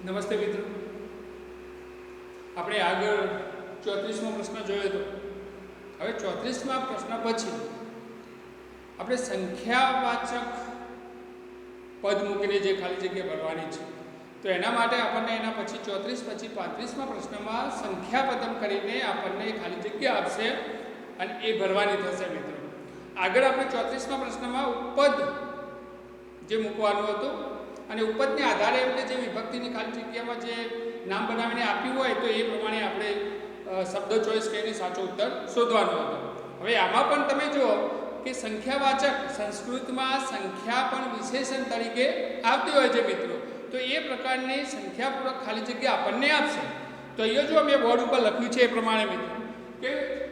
નમસ્તે મિત્રો, આપણે આગળ 34મો પ્રશ્ન જોયો હતો. હવે 34મા પ્રશ્ન પછી આપણે સંખ્યાવાચક પદ મૂકીને જે ખાલી જગ્યા ભરવાની છે, તો એના માટે આપણને એના પછી 34 પછી 35મા પ્રશ્નમાં સંખ્યાપદમ કરીને આપણને ખાલી જગ્યા આપશે અને એ ભરવાની થશે મિત્રો. આગળ આપણે 34મા પ્રશ્નમાં ઉપપદ જે મૂકવાનું હતું અને ઉપપદને આધારે એટલે જે વિભક્તિની ખાલી જગ્યામાં જે નામ બનાવીને આપ્યું હોય તો એ પ્રમાણે આપણે શબ્દ ચોઈસ કરીને સાચો ઉત્તર શોધવાનો હતો. હવે આમાં પણ તમે જુઓ કે સંખ્યાવાચક સંસ્કૃતમાં સંખ્યા પણ વિશેષણ તરીકે આવતી હોય છે મિત્રો, તો એ પ્રકારની સંખ્યાપૂર્વક ખાલી જગ્યા આપણને આપશે. તો અહીંયા જો મેં બોર્ડ ઉપર લખ્યું છે એ પ્રમાણે મિત્રો કે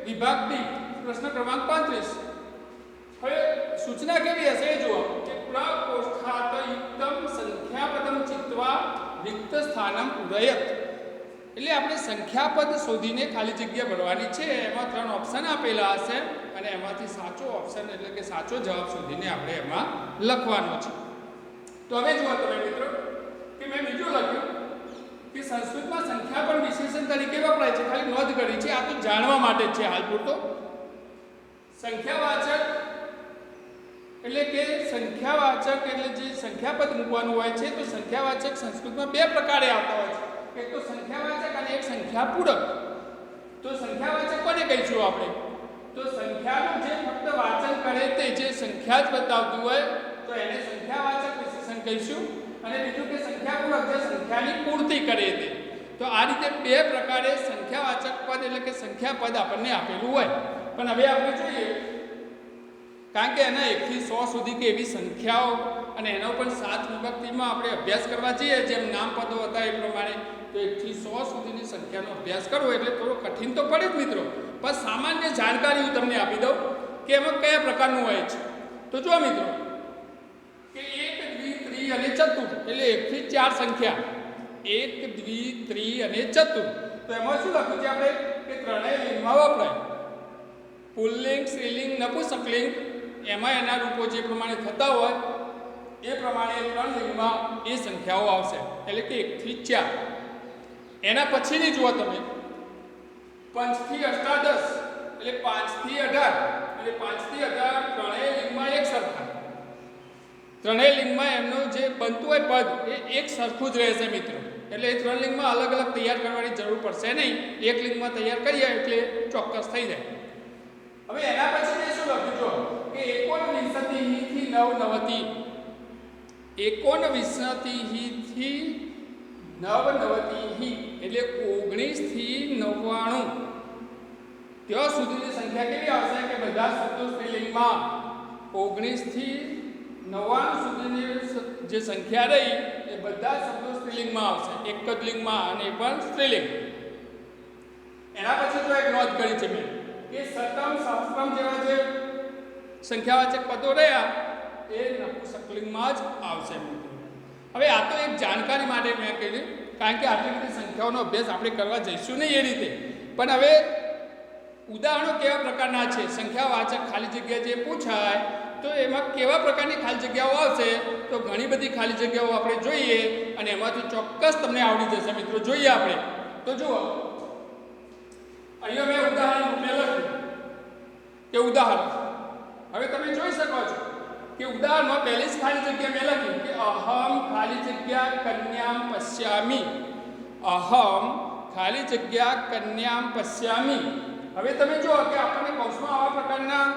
વિભાગ ડી પ્રશ્ન ક્રમાંક 35. હવે સૂચના કેવી હશે એ જુઓ કે પ્રકોષ્ઠાતયુક્તમ સંખ્યાપદમ ચિત્વા રિક્ત સ્થાનમ પૂરયત. એટલે આપણે સંખ્યાપદ શોધીને ખાલી જગ્યા ભરવાની છે. એમાં 3 ઓપ્શન આપેલા હશે અને એમાંથી સાચો ઓપ્શન એટલે કે સાચો જવાબ શોધીને આપણે એમાં લખવાનો છે. તો હવે જુઓ તમે મિત્રો કે મેં બીજું લખ્યું કે સંસ્કૃતમાં સંખ્યા પણ વિશેષણ તરીકે વપરાય છે. ખાલી નોંધ કરી છે, આ તો જાણવા માટે જ છે હાલ પૂરતો. સંખ્યાવાચક એટલે કે સંખ્યાવાચક એટલે જે સંખ્યાપદ મૂકવાનું હોય છે, તો સંખ્યાવાચક સંસ્કૃતમાં 2 પ્રકારે આવતા હોય છે. એક તો સંખ્યાવાચક અને એક સંખ્યાપૂરક. તો સંખ્યાવાચક કોને કહીશું આપણે? તો સંખ્યાનું જે ફક્ત વાચન કરે તે જે સંખ્યા જ બતાવતું હોય તો એને સંખ્યાવાચક વિશેષણ કહીશું. અને બીજું કે સંખ્યાપૂરક જે સંખ્યાની પૂર્તિ કરે તે. તો આ રીતે 2 પ્રકારે સંખ્યાવાચક પદ એટલે કે સંખ્યાપદ આપણને આપેલું હોય. પણ હવે આપણે જોઈએ, કારણ કે એના 1 થી 100 સુધી કે એવી સંખ્યાઓ અને એનો પણ 7 વિભક્તિમાં આપણે અભ્યાસ કરવા જઈએ જેમ નામપદો હતા એ પ્રમાણે, તો 1 થી 100 સુધીની સંખ્યાનો અભ્યાસ કરવો એટલે થોડો કઠિન તો પડે જ મિત્રો. પણ સામાન્ય જાણકારી હું તમને આપી દઉં કે એમાં કયા પ્રકારનું હોય છે. તો જો મિત્રો કે 1, દ્વિ, ત્રિ અને ચતુર એટલે 1 થી 4 સંખ્યા. 1, દ્વિ, ત્રિ અને ચતુર. તો એમાં શું લખ્યું છે આપણે કે ત્રણેય લિંગમાં વપરાય. પુલ્લિંગ, સ્ત્રીલિંગ, નપુંસકલિંગ એમાં એના રૂપો જે પ્રમાણે થતા હોય એ પ્રમાણે 3 લિંગમાં એ સંખ્યાઓ આવશે. એટલે કે 1 થી 4. એના પછીની જુઓ તમે 5 થી અષ્ટાદશ એટલે 5 થી 18 એટલે 5 થી 18 ત્રણેય લિંગમાં એક સરખા. ત્રણેય લિંગમાં એમનું જે બનતું હોય પદ એ એક સરખું જ રહેશે મિત્રો. એટલે એ 3 લિંગમાં અલગ અલગ તૈયાર કરવાની જરૂર પડશે નહીં. એક લિંગમાં તૈયાર કરીએ એટલે ચોક્કસ થઈ જાય. હવે એના પછી મેં શું લખ્યું જો કે 29 થી 99. 29 થી 99 એટલે 19 થી 99 ત્યાં સુધીની સંખ્યા કેવી આવશે કે બધા શબ્દો સ્ત્રીલિંગમાં. 19 થી 99 સુધીની જે સંખ્યા રહી એ બધા શબ્દો સ્ત્રીલિંગમાં આવશે, એક જ લિંગમાં અને એ પણ સ્ત્રીલિંગ. એના પછી જો એક નોંધ કરી છે મેં કે સતમ, સહસ્ત્રમ જેવા જે સંખ્યાવાચક પદો રહ્યા એ નપુંસકલિંગમાં જ આવશે મિત્રો. હવે આ તો એક જાણકારી માટે મેં કહ્યું, કારણ કે આટલી બધી સંખ્યાઓનો અભ્યાસ આપણે કરવા જઈશું નહીં એ રીતે. પણ હવે ઉદાહરણો કેવા પ્રકારના છે, સંખ્યાવાચક ખાલી જગ્યા જે પૂછાય તો એમાં કેવા પ્રકારની ખાલી જગ્યાઓ આવશે, તો ઘણી બધી ખાલી જગ્યાઓ આપણે જોઈએ અને એમાંથી ચોક્કસ તમને આવડી જશે મિત્રો. જોઈએ આપણે તો જુઓ અહીંયા મેં ઉદાહરણ રૂપે લખ્યું કે ઉદાહરણ. હવે તમે જોઈ શકો છો કે ઉદાહરણમાં પહેલી જ ખાલી જગ્યા મેં લખી કે અહમ ખાલી જગ્યા કન્યામ પશ્યામી. અહમ ખાલી જગ્યા કન્યામ પશ્યામી. હવે તમે જુઓ કે આપણને કૌંસમાં આવા પ્રકારના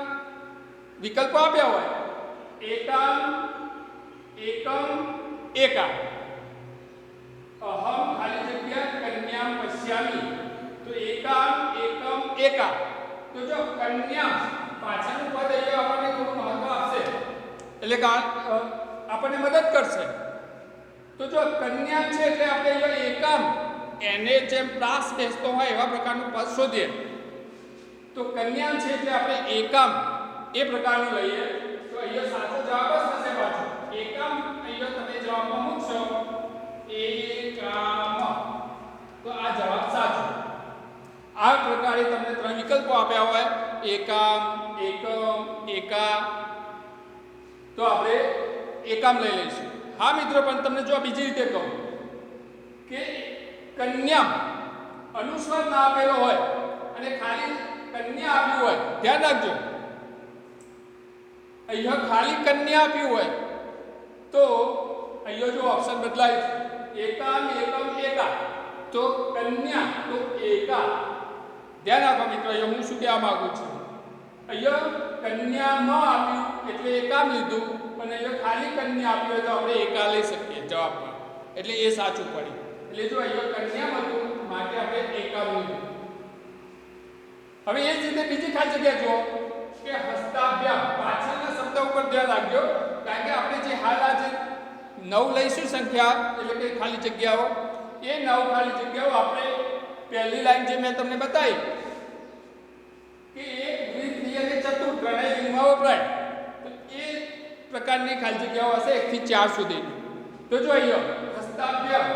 વિકલ્પો આપ્યા હોય એકમ, એકમ, એકા. અહમ ખાલી જગ્યા કન્યામ પશ્યામી. તો એકમ, એકમ, એકા. તો જો કન્યા પાછળનું પદ અહીંયા આપણને થોડું મહત્વ આપશે એટલે કે આપણને મદદ કરશે. તો જો કન્યા છે એટલે આપણે અહીંયા એકમ એને જેમ પ્રાસ બેસતો હોય એવા પ્રકારનું પદ શોધીએ. તો કન્યા છે એટલે આપણે એકમ એ પ્રકારનું લઈએ તો અહીંયા સાચો જવાબ જ થશે પાછો એકમ. અહીંયા તમે જવાબમાં મૂકશો એકમ તો આ જવાબ સાચો. આ પ્રકારે તમને 3 વિકલ્પો આપ્યા હોય એકમ, એકમ, એકા, તો આપણે એકમ લઈ લઈશું. હા મિત્રો, પણ તમને જો બીજી રીતે કહું કે કન્યા અનુસ્વાર ના આપેલો હોય અને ખાલી કન્યા આપ્યું હોય, ધ્યાન રાખજો, અહીંયા ખાલી કન્યા આપ્યું હોય તો અહીંયા જો ઓપ્શન બદલાય છે એકામ એકમ એકા, તો કન્યા તો એકા. ધ્યાન રાખો મિત્રો, અહીંયા હું શું કહેવા માંગુ છું, અહીંયા કન્યા ન આપ્યું એટલે એકામ લીધું, અને અહીંયા ખાલી કન્યા આપ્યું હોય તો આપણે એકા લઈ શકીએ જવાબમાં, એટલે એ સાચું પડ્યું. એટલે જો અહીંયા કન્યા હતું માટે આપણે એકામ લીધું. હવે એ જ રીતે બીજી ખાલી જગ્યા જુઓ કે હસ્તાભ્યામ, પાછળના શબ્દ ઉપર ધ્યાન રાખજો, કારણ કે આપણે જે હાલ આજે 9 લઈશું સંખ્યા, એટલે કે ખાલી જગ્યાઓ, એ 9 ખાલી જગ્યાઓ આપણે પહેલી લાઈન જે મેં તમને બતાવી કે એક દ્વિતીય અને ચતુર્થ ત્રણેય લિંગમાં વપરાય, તો એ પ્રકારની ખાલી જગ્યાઓ હશે 1 થી 4 સુધી. તો જો અહીંયા હસ્તાભ્યામ,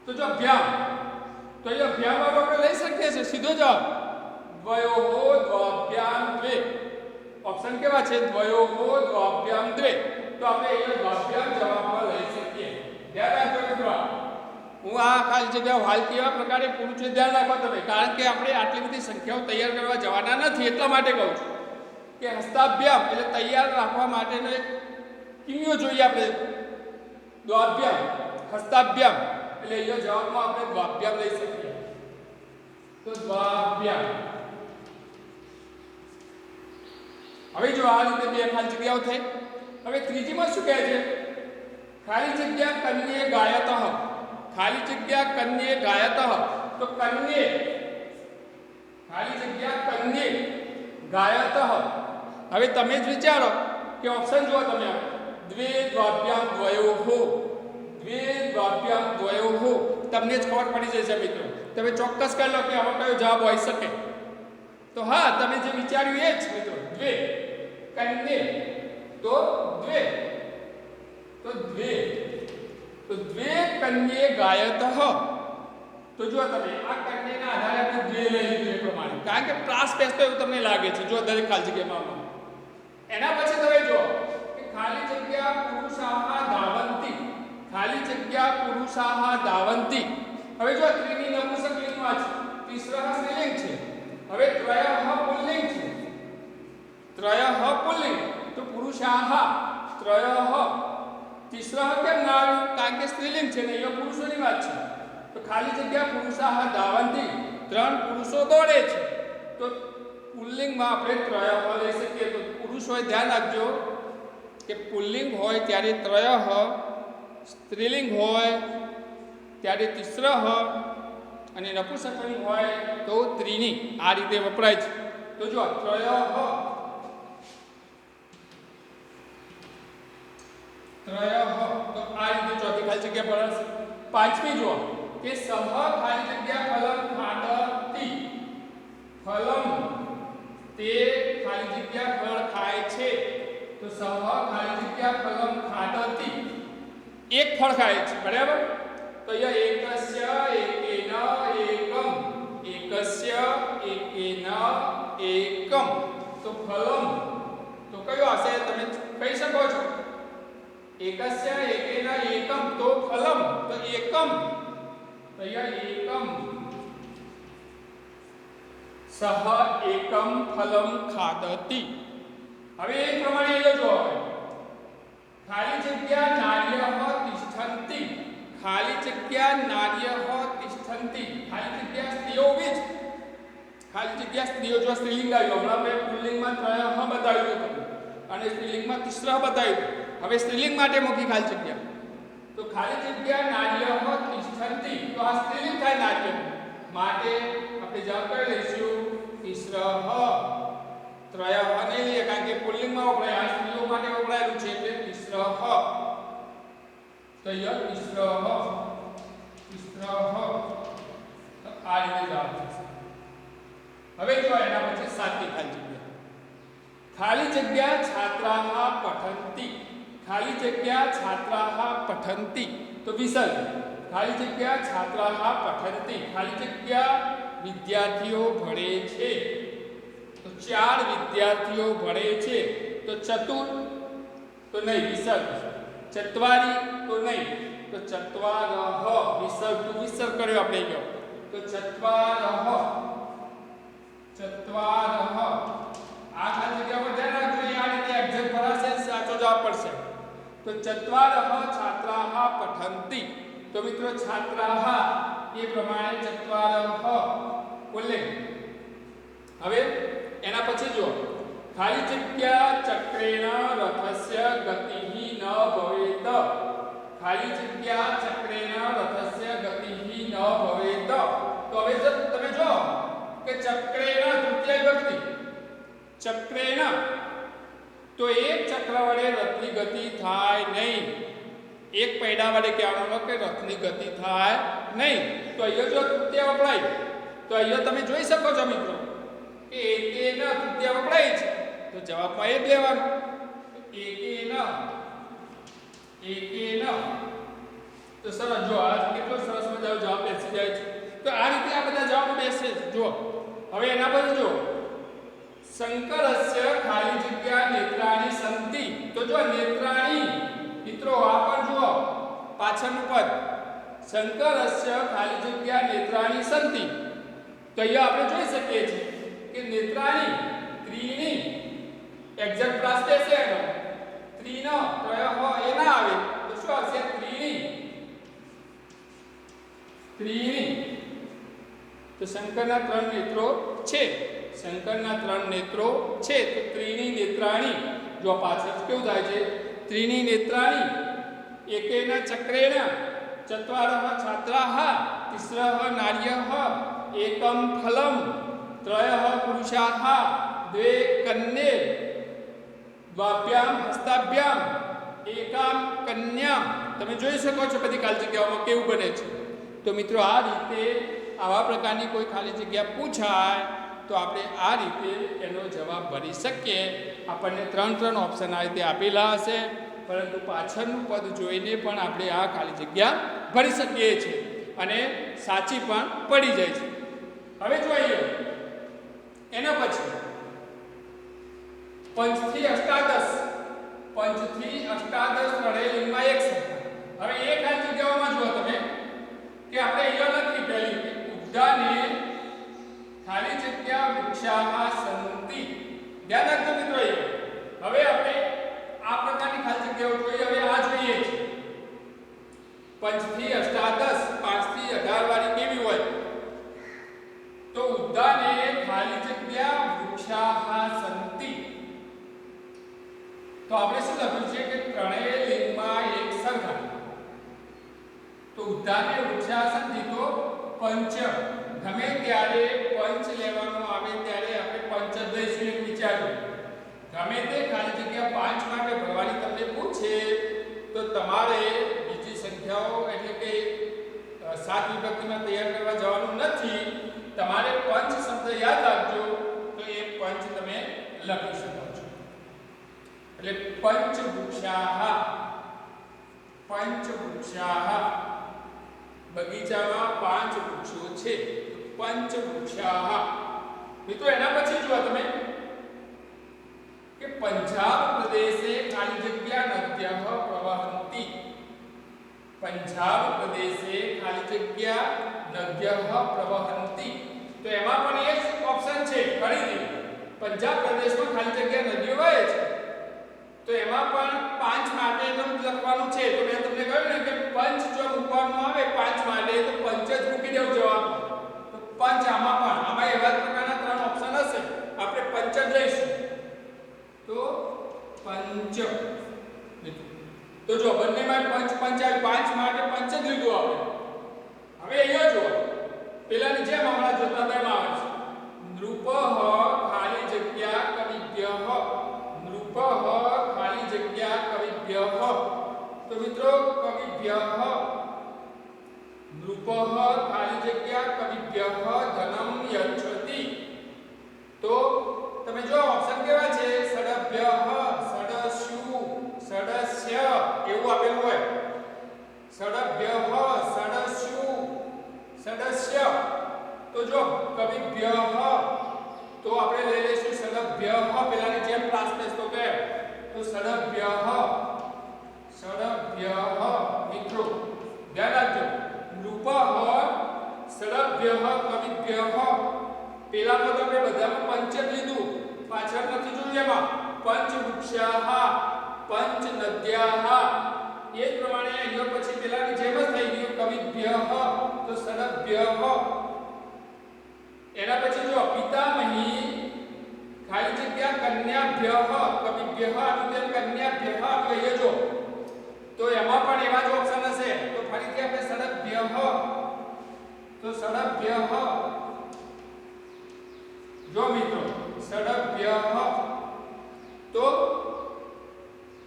તો જો ભ્યામ, તો અહીંયા ભ્યામ આપણે લઈ શકીએ છીએ સીધો જવાબ દ્વયોહો દ્વાભ્યામ દ્વે. ઓપ્શન કેવા છે? દ્વયોહો દ્વાભ્યામ દ્વે. તો આપણે અહીંયા દ્વાભ્યામ જવાબમાં લઈ શકીએ. ધ્યાન રાખજો મિત્રો, હું આ ખાલી જગ્યાઓ હાલ કેવા પ્રકારે પૂરું છે ધ્યાન રાખો તમે, કારણ કે આપણે આટલી બધી સંખ્યાઓ તૈયાર કરવા જવાના નથી, એટલા માટે કહું છું કે હસ્તાભ્યામ એટલે તૈયાર રાખવા માટેનો એક કિમિયો જોઈએ આપણે. દ્વાભ્યામ, હસ્તાભ્યામ એટલે અહીંયા જવાબમાં આપણે દ્વાભ્યામ લઈ શકીએ. તો દ્વાભ્યામ. હવે જો આ રીતે બે ખાલી જગ્યાઓ થઈ. હવે ત્રીજીમાં શું કહે છે? ખાલી જગ્યા કન્યે ગાયતઃ. ખાલી જગ્યા કન્યે ગાયતઃ. તો કન્યે, ખાલી જગ્યા કન્યે ગાયતઃ. હવે તમે જ વિચારો કે ઓપ્શન જુઓ તમે, દ્વે દ્વાભ્યામ દ્વયોહો, દ્વે દ્વાભ્યામ દ્વયોહો, તમને જ ખબર પડી જશે મિત્રો. તમે ચોક્કસ કરી લો કે આમાં કયો જવાબ હોઈ શકે. તો હા, તમે જે વિચાર્યું એ જ મિત્રો, દ્વે કન્યે, તો દ્વે, તો દ્વે, તો દ્વે કન્યે ગાયતઃ. તો જો તમે આ કન્યાના આધારે આપણે દ્વે લઈ લીધું એ પ્રમાણે, કારણ કે પ્રાસ બેસતો એવું તમને લાગે છે જો દરેક ખાલી જગ્યામાં. એના પછી તમે જો કે ખાલી જગ્યા પુરુષાહ ધાવંતી, ખાલી જગ્યા પુરુષાહ ધાવંતી. હવે જો ત્રિની નપુંસક લિંગમાં છે, તિસ્રઃ સ્ત્રીલિંગ છે, હવે ત્રયઃ પુલ્લિંગ છે, ત્રયઃ પુલ્લિંગ, તો પુરુષાહ ત્રયઃ. તિસ્રઃ કેમ ના આવ્યું? કારણ કે સ્ત્રીલિંગ છે ને અહીંયા પુરુષોની વાત છે. તો ખાલી જગ્યા પુરુષાહ ધાવંતી, 3 પુરુષો દોડે છે, તો પુલ્લિંગમાં આપણે ત્રયઃ લઈ શકીએ. તો પુરુષ હોય, ધ્યાન રાખજો કે પુલ્લિંગ હોય ત્યારે ત્રયઃ, સ્ત્રીલિંગ હોય ત્યારે તિસ્રઃ, અને નપુંસકલિંગ હોય તો ત્રીની. આ રીતે વપરાય છે. તો જો ત્રયઃ, ત્રયઃ, તો આ રીતે ચોથી ખાલી જગ્યા પર. પાંચમી જુઓ કે સહ ખાલી જગ્યા ફલમ ખાદતિ. ફલમ તે ખાલી જગ્યા ફળ ખાય છે, તો સહ ખાલી જગ્યા ફલમ ખાદતિ, એક ફળ ખાય છે, બરાબર. તો અહીંયા એકસ્ય એકેન એકમ, એકસ્ય એકેન એકમ, તો ફલમ તો કયો હશે તમે કહી શકો છો? એકસ્ય એકેન એકમ, તો ફલમ તો એકમ, તો અહીંયા એકમ, સહ એકમ ફલમ ખાદતિ. હવે એ પ્રમાણે એ જો ખાલી જગ્યા નાર્યઃ તિષ્ઠન્તિ, ખાલી જગ્યા નાર્યઃ તિષ્ઠન્તિ, ખાલી જગ્યા સ્ત્રીઓ બી જ, ખાલી જગ્યા સ્ત્રીઓ. જો સ્ત્રીલિંગ આવ્યું, હમણાં મેં પુલ્લિંગમાં ત્રયઃ બતાવ્યું હતું અને સ્ત્રીલિંગમાં તિસ્રઃ બતાવ્યું. હવે સ્ત્રીલિંગ માટે મૂકી ખાલી જગ્યા, તો ખાલી જગ્યા નાર્યઃ તિષ્ઠન્તિ, તો આ સ્ત્રીલિંગ થાય નાર્ય માટે આપણે જવાબ કરી લઈશું તિસ્રઃ. ત્રયઃ નહીં લઈએ કારણ કે પુલ્લિંગમાં વપરાય, આ સ્ત્રીઓ માટે વપરાયેલું છે એટલે તિસ્રઃ. તો યહ તિસ્રઃ, તિસ્રઃ, તો આ રીતે જવાબ થશે. હવે જો એના પછી સાતમી ખાલી જગ્યા, ખાલી જગ્યા છાત્રાः પઠન્તિ, ખાલી જગ્યા છાત્રાः પઠન્તિ, તો વિસર્ગ. ખાલી જગ્યા છાત્રાः પઠન્તિ, ખાલી જગ્યા વિદ્યાર્થીઓ ભણે છે, તો 4 વિદ્યાર્થીઓ ભણે છે, તો ચતુર તો નહીં વિસર્ગ. ચત્વારી તો નહીં, તો ચત્વારહ વિસર્ગ ટુ વિસર્ગ કર્યો આપણે ગયો, તો ચત્વારહ ચત્વારહ આ ખાલી જગ્યામાં ધ્યાન રાખજો, આ રીતે એક્ઝેક્ટ ભરાશે સાચો જવાબ પડશે. તો ચત્વારહ છાત્રાહ પઠંતિ, તો મિત્રો છાત્રાહ એ પ્રમાણે ચત્વારહ બોલે. હવે એના પછી જો ખાલી જગ્યા ચક્રેણ રથસ્ય ગતિહિ ન ભવેત, ખાલી જગ્યા ચક્રેણ રથસ્ય ગતિહિ ન ભવેત. તો હવે તમે જો કે ચક્રેણ તૃતીય વિભક્તિ, ચક્રેણ તો એક ચક્ર વડે રથની ગતિ થાય નહીં, એક પૈડા વડે કહેવાનો કે રથની ગતિ થાય નહીં. તો અહીંયા જો તૃતીય વપરાય તો અહીંયા તમે જોઈ શકો છો મિત્રો કે એકેન તૃતીય વપરાય છે, તો જવાબમાં એ જ લેવાનું, એકેન. તો સરસ, જો આ કેટલો સરસ મજાનો જવાબ બેસી જાય છે. તો આ રીતે આ બધા જવાબ બેસે છે. જો હવે એના પછી જો શંકરસ્ય ખાલી જગ્યા નેત્રાણી સંતિ, તો જો નેત્રાણી મિત્રો આ પણ જુઓ પાછળનું પદ, શંકરસ્ય ખાલી જગ્યા નેત્રાણી સંતિ. તો અહીંયા આપણે જોઈ શકીએ છીએ કે નેત્રાણી ત્રીણી એક્ઝેક્ટ પ્રાસ દેશે એનો ત્રીનો ત્રયઃ એ ના આવે, તો શું આવશે ત્રીણી, ત્રીણી. તો શંકરના ત્રણ નેત્રો છે, શંકરના ત્રણ નેત્રો છે, તો ત્રીણી નેત્રાણી. જો પાછળ કેવું થાય છે ત્રીણી નેત્રાણી, એકેન ચક્રેણ ચત્વારઃ છાત્રાઃ તિસ્રઃ નાર્યઃ એકમ ફલમ ત્રયઃ પુરુષાઃ દ્વે કન્યે દ્વાભ્યામ હસ્તાભ્યામ એકામ કન્યામ. તમે જોઈ શકો છો બધી ખાલી જગ્યાઓમાં કેવું બને છે. તો મિત્રો આ રીતે આવા પ્રકારની કોઈ ખાલી જગ્યા પૂછાય તો આપણે આ રીતે એનો જવાબ ભરી શકીએ. આપણને ત્રણ ઓપ્શન આ રીતે આપેલા હશે, પરંતુ પાછળનું પદ જોઈને પણ આપણે આ ખાલી જગ્યા ભરી શકીએ છીએ અને સાચી પણ પડી જાય છે. હવે જોઈએ એના પછી પંચથી અષ્ટાદશ, પંચથી અષ્ટાદશ રણેલિંગમાં એક સંખ્યા. હવે એ ખાલી જગ્યાઓમાં જુઓ તમે કે આપણે અહીંયા લખી પહેલી ઉદ્દાને ખાલી જગ્યા વૃક્ષાઃ સંતિ. ધ્યાન રાખજો મિત્રો. હવે આપણે આ પ્રકારની ખાલી જગ્યાઓ જોઈએ. હવે આ જોઈએ છે પંચથી અષ્ટાદશ, 5 થી 18 વાળી કેવી હોય, તો ઉદ્દાને ખાલી જગ્યા વૃક્ષાઃ સંતિ. તો આપણે શું લખ્યું છે કે ત્રણેય લિંગમાં એક સરખા. તો ઉદ્દાને વૃક્ષાઃ સંતિ, તો પંચ ગમે ત્યારે પંચ લેવાનું આવે ત્યારે આપણે પંચ જ લઈશું એમ વિચારવું. ગમે તે ખાલી જગ્યા 5 માટે ભરવાની તમને પૂછે તો તમારે બીજી સંખ્યાઓ એટલે કે 7 વિભક્તિમાં તૈયાર કરવા જવાનું નથી. તમારે પંચ શબ્દ યાદ રાખજો તો એ પંચ તમે લખી શકો છો. એટલે પંચ વૃક્ષાઃ, પંચ વૃક્ષાઃ, બગીચામાં 5 વૃક્ષો છે, પંચ વૃક્ષાઃ. મિત્રો એના પછી જુઓ તમે કે પંજાબ પ્રદેશે ખાલી જગ્યા નદ્યઃ પ્રવહંતિ, પંજાબ પ્રદેશે ખાલી જગ્યા નદ્યઃ પ્રવહંતિ. તો એમાં પણ એક ઓપ્શન છે ફરીથી, પંજાબ પ્રદેશમાં ખાલી જગ્યા નદીઓ વહે છે, તો એમાં પણ 5 માટેનું લખવાનું છે. તો મેં તમને કહ્યું ને કે પંચ જો મૂકવાનું આવે 5 માટે તો પંચ જ મૂકી દેવું જવાબ. તો પંચ આમાં એવા પ્રકારના 3 ઓપ્શન હશે, આપણે પંચ જ લઈશું. તો પંચ, તો જો બંનેમાં પંચ પંચ આવી, 5 માટે પંચ જ લીધું આપણે. હવે અહીંયા જો પેલાની જેમ હમણાં જોતા તેમ આવે છે નૃપઃ ખાલી જગ્યા કવિભ્યઃ, નૃપઃ ખાલી જગ્યા કવિભ્યઃ. તો મિત્રો કવિભ્યઃ, નૃપઃ ખાલી જગ્યા કવિભ્યઃ ધનમ યચ્છતિ. તો તમે જો ઓપ્શન કેવા છે સડભ્યઃ, સડસ્યુ, સડસ્ય એવું આપેલું હોય. સડભ્યઃ, સડસ્યુ, સડસ્ય. તો જો કવિભ્યઃ તો આપણે લઈ લઈશું સડભ્યઃ, પેલાની જેમ પ્રાસ તો કે તો સડભ્યઃ, સડભ્યઃ કવિભ્યઃ પેલા પદ આપણે બધામાં પંચ જ લીધું, પાછળ નથી જોયું એમાં પંચ વૃક્ષાઃ પંચ નદ્યાઃ એ જ પ્રમાણે અહીંયા પછી પેલાની જેમ જ થઈ ગયું કવિભ્યઃ તો ષડભ્યઃ એના પછી જો પિતામહી ખાલી જગ્યા કન્યાભ્યઃ કવિભ્યઃ આવી તેમ કન્યાભ્યઃ આવી ગઈ જો તો એમાં પણ એવા જ ઓપ્શન હશે તો ફરીથી આપણે ષડભ્યઃ તો ષડભ્યઃ જો મિત્રો ષડભ્યઃ તો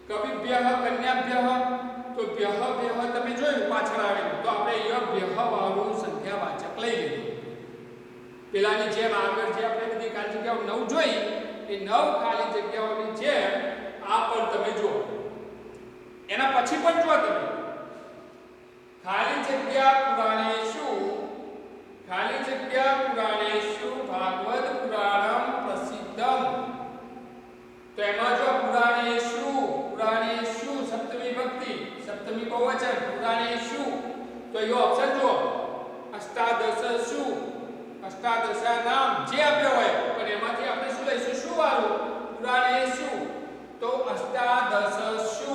કવિભ્યઃ કન્યાભ્યઃ તો ભ્યઃ ભ્યઃ તમે જોયું પાછળ આવેલું તો આપણે અહીંયા ભ્યઃ વાળું સંખ્યાવાચક લઈ લીધું પેલાની જેમ આગળ જે આપણે બધી ખાલી જગ્યાઓ 9 જોઈ એ 9 ખાલી જગ્યાઓની જેમ આ પણ તમે જુઓ એના પછી પણ જુઓ તમે ખાલી જગ્યા પુરાણેષુ ભાગવત પુરાણમ પ્રસિદ્ધમ તો એમાં જો પુરાણેષુ સપ્તમી વિભક્તિ સપ્તમી બહુવચન પુરાણેષુ તો એ ઓપ્શન જુઓ અષ્ટાદશસુ અષ્ટાદશા નામ જે આપ્યો હોય પણ એમાંથી આપણે શું લઈશું શું વાળું પુરાણેષુ તો અષ્ટાદશસુ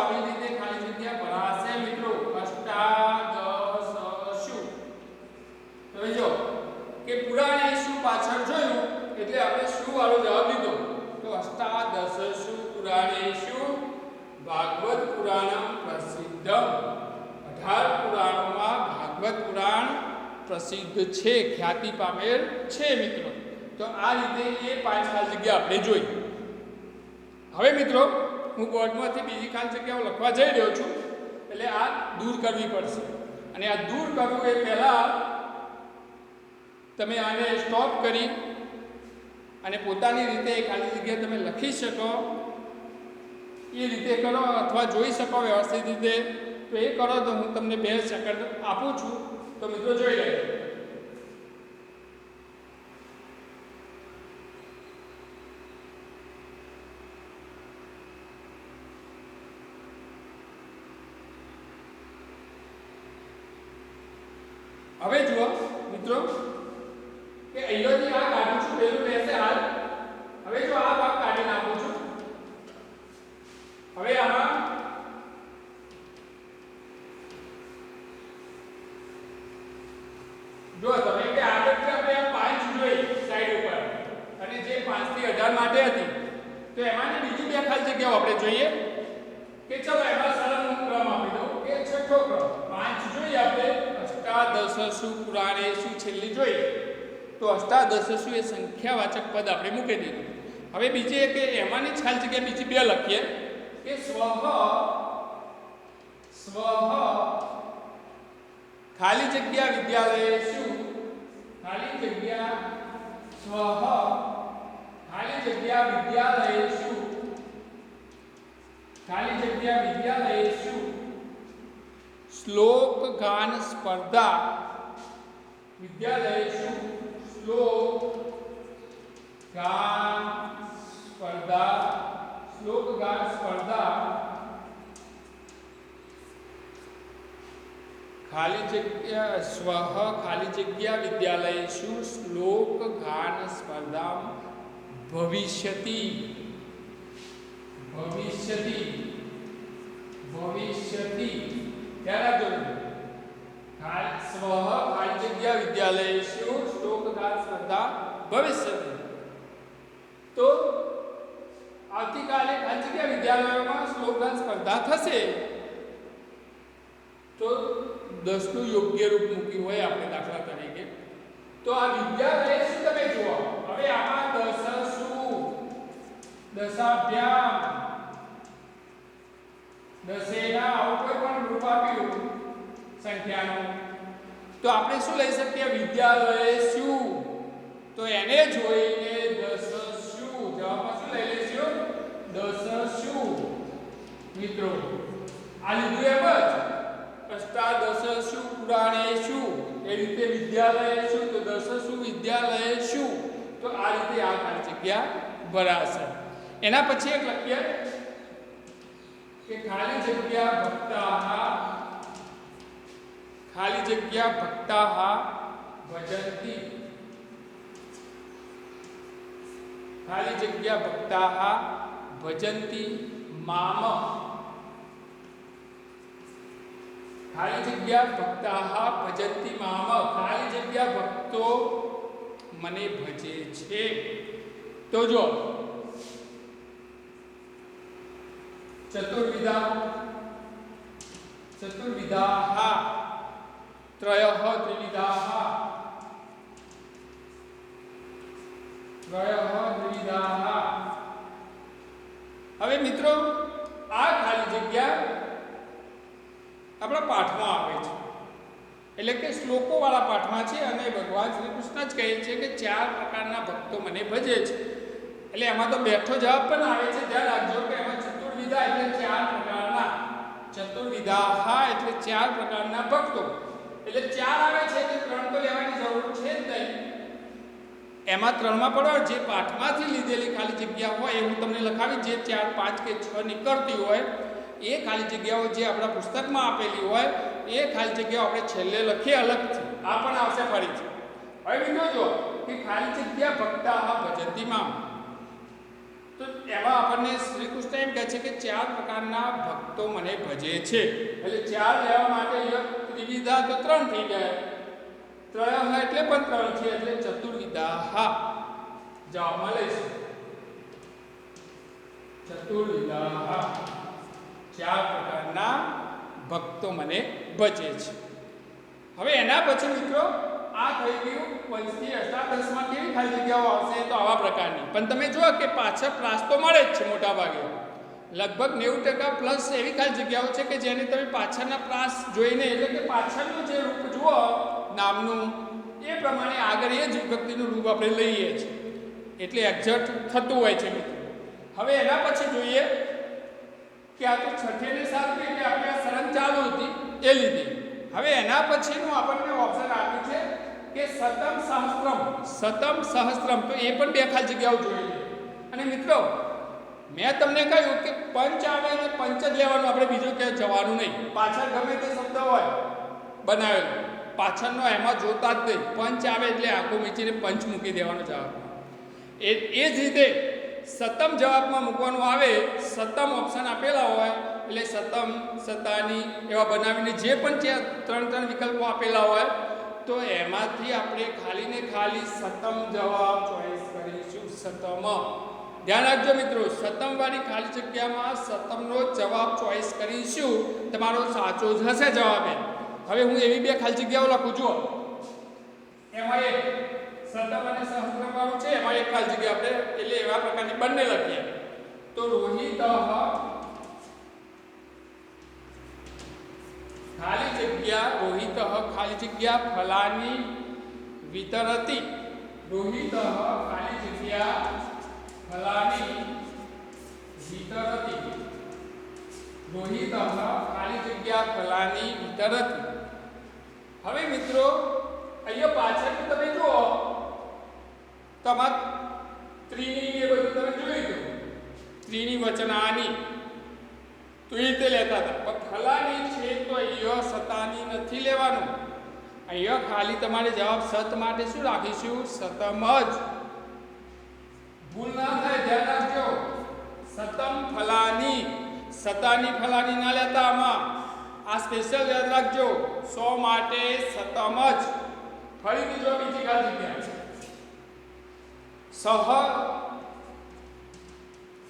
આવી રીતે ખાલી જગ્યા ભરાશે મિત્રો અષ્ટાદશસુ હવે જો કે પુરાણેષુ પાછળ જોયું એટલે આપણે શું વાળો જવાબ લીધો તો અષ્ટાદશસુ પુરાણેષુ ભાગવત પુરાણમ પ્રસિદ્ધમ 18 પુરાણોમાં ભાગવત પુરાણ પ્રસિદ્ધ છે ખ્યાતિ પામેલ છે મિત્રો તો આ રીતે એ 5 ખાલી જગ્યા આપણે જોઈ હવે મિત્રો હું બોર્ડમાંથી બીજી ખાલી જગ્યાઓ લખવા જઈ રહ્યો છું એટલે આ દૂર કરવી પડશે અને આ દૂર કરવું એ પહેલાં તમે આને સ્ટોપ કરી અને પોતાની રીતે ખાલી જગ્યા તમે લખી શકો એ રીતે કરો અથવા જોઈ શકો વ્યવસ્થિત રીતે તો એ કરો તો હું તમને 2 સેકન્ડ આપું છું તો મિત્રો જોઈ લેજો હવે જુઓ મિત્રો કે અહીંયાથી આ કાઢું છું પેલું રહેશે હાલ હવે જો આ ભાગ કાઢી નાખું છું હવે આમાં જો તમે કે આગળથી આપણે 5 જોઈ સાઈડ ઉપર અને જે 5 થી 18 માટે હતી તો એમાંની બીજી 2 ખાલી જગ્યાઓ આપણે જોઈએ કે ચલો એમાં સરળ ક્રમ આપી દો કે છઠ્ઠો ક્રમ 5 જોઈએ આપણે અષ્ટાદશસુ પુરાણેષુ છેલ્લી જોઈ તો અષ્ટાદશસુ એ સંખ્યાવાચક પદ આપણે મૂકી દીધું હવે બીજી કે એમાંની જ ખાલી જગ્યા બીજી 2 લખીએ કે સ્વઃ ખાલી જગ્યા વિદ્યાલયેષુ ખાલી જગ્યા સ્વઃ ખાલી જગ્યા વિદ્યાલયેષુ ખાલી જગ્યા વિદ્યાલયેષુ શ્લોક ગાન સ્પર્ધા વિદ્યાલયેષુ શ્લોક ગાન સ્પર્ધા ખાલી જગ્યા સ્વઃ ખાલી જગ્યા વિદ્યાલયેષુ શ્લોક ગાન સ્પર્ધા ભવિષ્યતિ क्या स्व खाली जगह विद्यालयेषु श्लोकगान स्पर्धा भविष्यति तो આવતીકાલે ખાલી જગ્યા વિદ્યાલયોમાં શ્લોકગાન સ્પર્ધા થશે તો 10 નું યોગ્ય રૂપ મૂક્યું હોય આપણે દાખલા તરીકે તો આ વિદ્યાલયેષુ તમે જુઓ હવે આમાં દશસુ દશાભ્યામ દશેના આવું કોઈ પણ રૂપ આપ્યું સંખ્યાનું તો આપણે શું લઈ શકીએ વિદ્યાલયેષુ તો એને જોઈને દશસુ જવાબમાં શું લઈ લઈશું દશસુ મિત્રો આ લીધું એમ જ અષ્ટાદશસુ પુરાણેષુ એ રીતે વિદ્યાલયેષુ તો દશસુ વિદ્યાલયેષુ તો આ રીતે આ ખાલી જગ્યા ભરાશે એના પછી એક લખીએ કે ખાલી જગ્યા ભક્તાઃ ખાલી જગ્યા ભક્તાઃ ભજંતી, ખાલી જગ્યા ભક્તાઃ ભજંતી મામ, ખાલી જગ્યા ભક્તાઃ ભજંતી મામ, ખાલી જગ્યા ભક્તો મને ભજે છે. તો જો ચતુર્વિધા, ચતુર્વિધાઃ ત્રયઃ ત્રિવિધાઃ, ત્રયઃ ત્રિવિધાઃ. હવે મિત્રો આ ખાલી જગ્યા આપણા પાઠમાં આવે છે, એટલે કે શ્લોકોવાળા પાઠમાં છે અને ભગવાન શ્રી કૃષ્ણ જ કહે છે કે 4 પ્રકારના ભક્તો મને ભજે છે. એટલે એમાં તો બેઠો જવાબ પણ આવે છે. ધ્યાન રાખજો કે એમાં ચતુર્વિધા એટલે 4 પ્રકારના, ચતુર્વિધાઃ એટલે 4 પ્રકારના ભક્તો, એટલે 4 આવે છે એટલે 3 તો લેવાની જરૂર છે જ નહીં. એમાં 3માં પડો જે પાઠમાંથી લીધેલી ખાલી જગ્યા હોય એ હું તમને લખાવી, જે 4, 5 કે 6 નીકળતી હોય એ ખાલી જગ્યાઓ જે આપણા પુસ્તકમાં આપેલી હોય એ ખાલી જગ્યાઓ આપણે છેલ્લે લખીએ અલગથી. આ પણ આવશે ફરીથી. હવે મિત્રો જો કે ખાલી જગ્યા ભક્તાઃ ભજંતી મામ, તો એમાં આપણને શ્રી કૃષ્ણ એમ કહે છે કે 4 પ્રકારના ભક્તો મને ભજે છે. એટલે 4 લેવા માટે ત્રિવિધા તો 3 થઈ ગયા, ત્રયઃ એટલે પણ 3 છે, એટલે ચતુર્વિધાઃ જવાબમાં લઈશું. ચતુર્વિધાઃ 4 પ્રકારના ભક્તો મને ભજે છે. હવે એના પછી મિત્રો આ થઈ ગયું પંચથી અષ્ટાદશમાં કેવી ખાલી જગ્યાઓ આવશે, તો આવા પ્રકારની. પણ તમે જુઓ કે પાછળ પ્રાસ તો મળે જ છે મોટા ભાગે, લગભગ 90% પ્લસ એવી ખાલી જગ્યાઓ છે કે જેને તમે પાછળના પ્રાસ જોઈને, એટલે કે પાછળનું જે રૂપ જુઓ નામનું એ પ્રમાણે આગળ એ જ વિભક્તિનું રૂપ આપણે લઈએ છીએ, એટલે એક્ઝેક્ટ થતું હોય છે મિત્રો. હવે એના પછી જોઈએ કે આ તો 6 ને 7 એટલે આપણે શરણ ચાલુ હતી એ લીધી. હવે એના પછીનું આપણને ઓપ્શન આપ્યું છે કે સતમ સહસ્ત્રમ, સતમ સહસ્ત્રમ, તો એ પણ 2 ખાલી જગ્યાઓ જોઈએ. અને મિત્રો મેં તમને કહ્યું કે પંચ આવે એટલે પંચ જ લેવાનું, આપણે બીજું ક્યાંય જવાનું નહીં. પાછળ ગમે તે શબ્દ હોય બનાવેલો, પાછળનો એમાં જોતા જ નહીં. પંચ આવે એટલે આખું મીચીને પંચ મૂકી દેવાનો જવાબ. એ જ રીતે સતમ જવાબમાં મૂકવાનું આવે, સતમ ઓપ્શન આપેલા હોય એટલે સતમ, સતાની એવા બનાવીને જે પણ 3 વિકલ્પો આપેલા હોય તો એમાંથી આપણે ખાલી ને ખાલી સતમ જવાબ ચોઈસ કરીશું. સતમ ધ્યાન રાખજો મિત્રો, સતમવાળી ખાલી જગ્યામાં સતમનો જવાબ ચોઈસ કરીશું, તમારો સાચો જ હશે જવાબ. હવે હું એવી 2 ખાલી જગ્યાઓ લખું છું, એમાં એક સતમ અને સહસ્ત્રમ વાળું છે, એમાં એક ખાલી જગ્યા આપણે એટલે એવા પ્રકારની બંને લખીએ. તો રોહિતઃ ખાલી જગ્યા, રોહિતઃ ખાલી જગ્યા ફલાની વિતરતી, રોહિતઃ ખાલી જગ્યા ફલાની વિતરતી, રોહિતઃ ખાલી જગ્યા ફલાની વિતરતી. હવે મિત્રો અહીંયા પાછળ તમે જુઓ તમાર ત્રીની એ બધું તમે જોયું, ત્રીની વચનાની તો એ રીતે લેતા હતા. પણ ફલાની છે તો અહીંયા સતાની નથી લેવાનું. અહીંયા ખાલી તમારે જવાબ સત માટે શું રાખીશું? સતમ જ. ભૂલ ના થાય, ધ્યાન રાખજો. સતમ ફલાની, સતાની ફલાની ના લેતા આમાં. આ સ્પેશિયલ યાદ રાખજો, 100 માટે સતમ જ. ફરી બીજો બીજી ખાલી જગ્યા સહ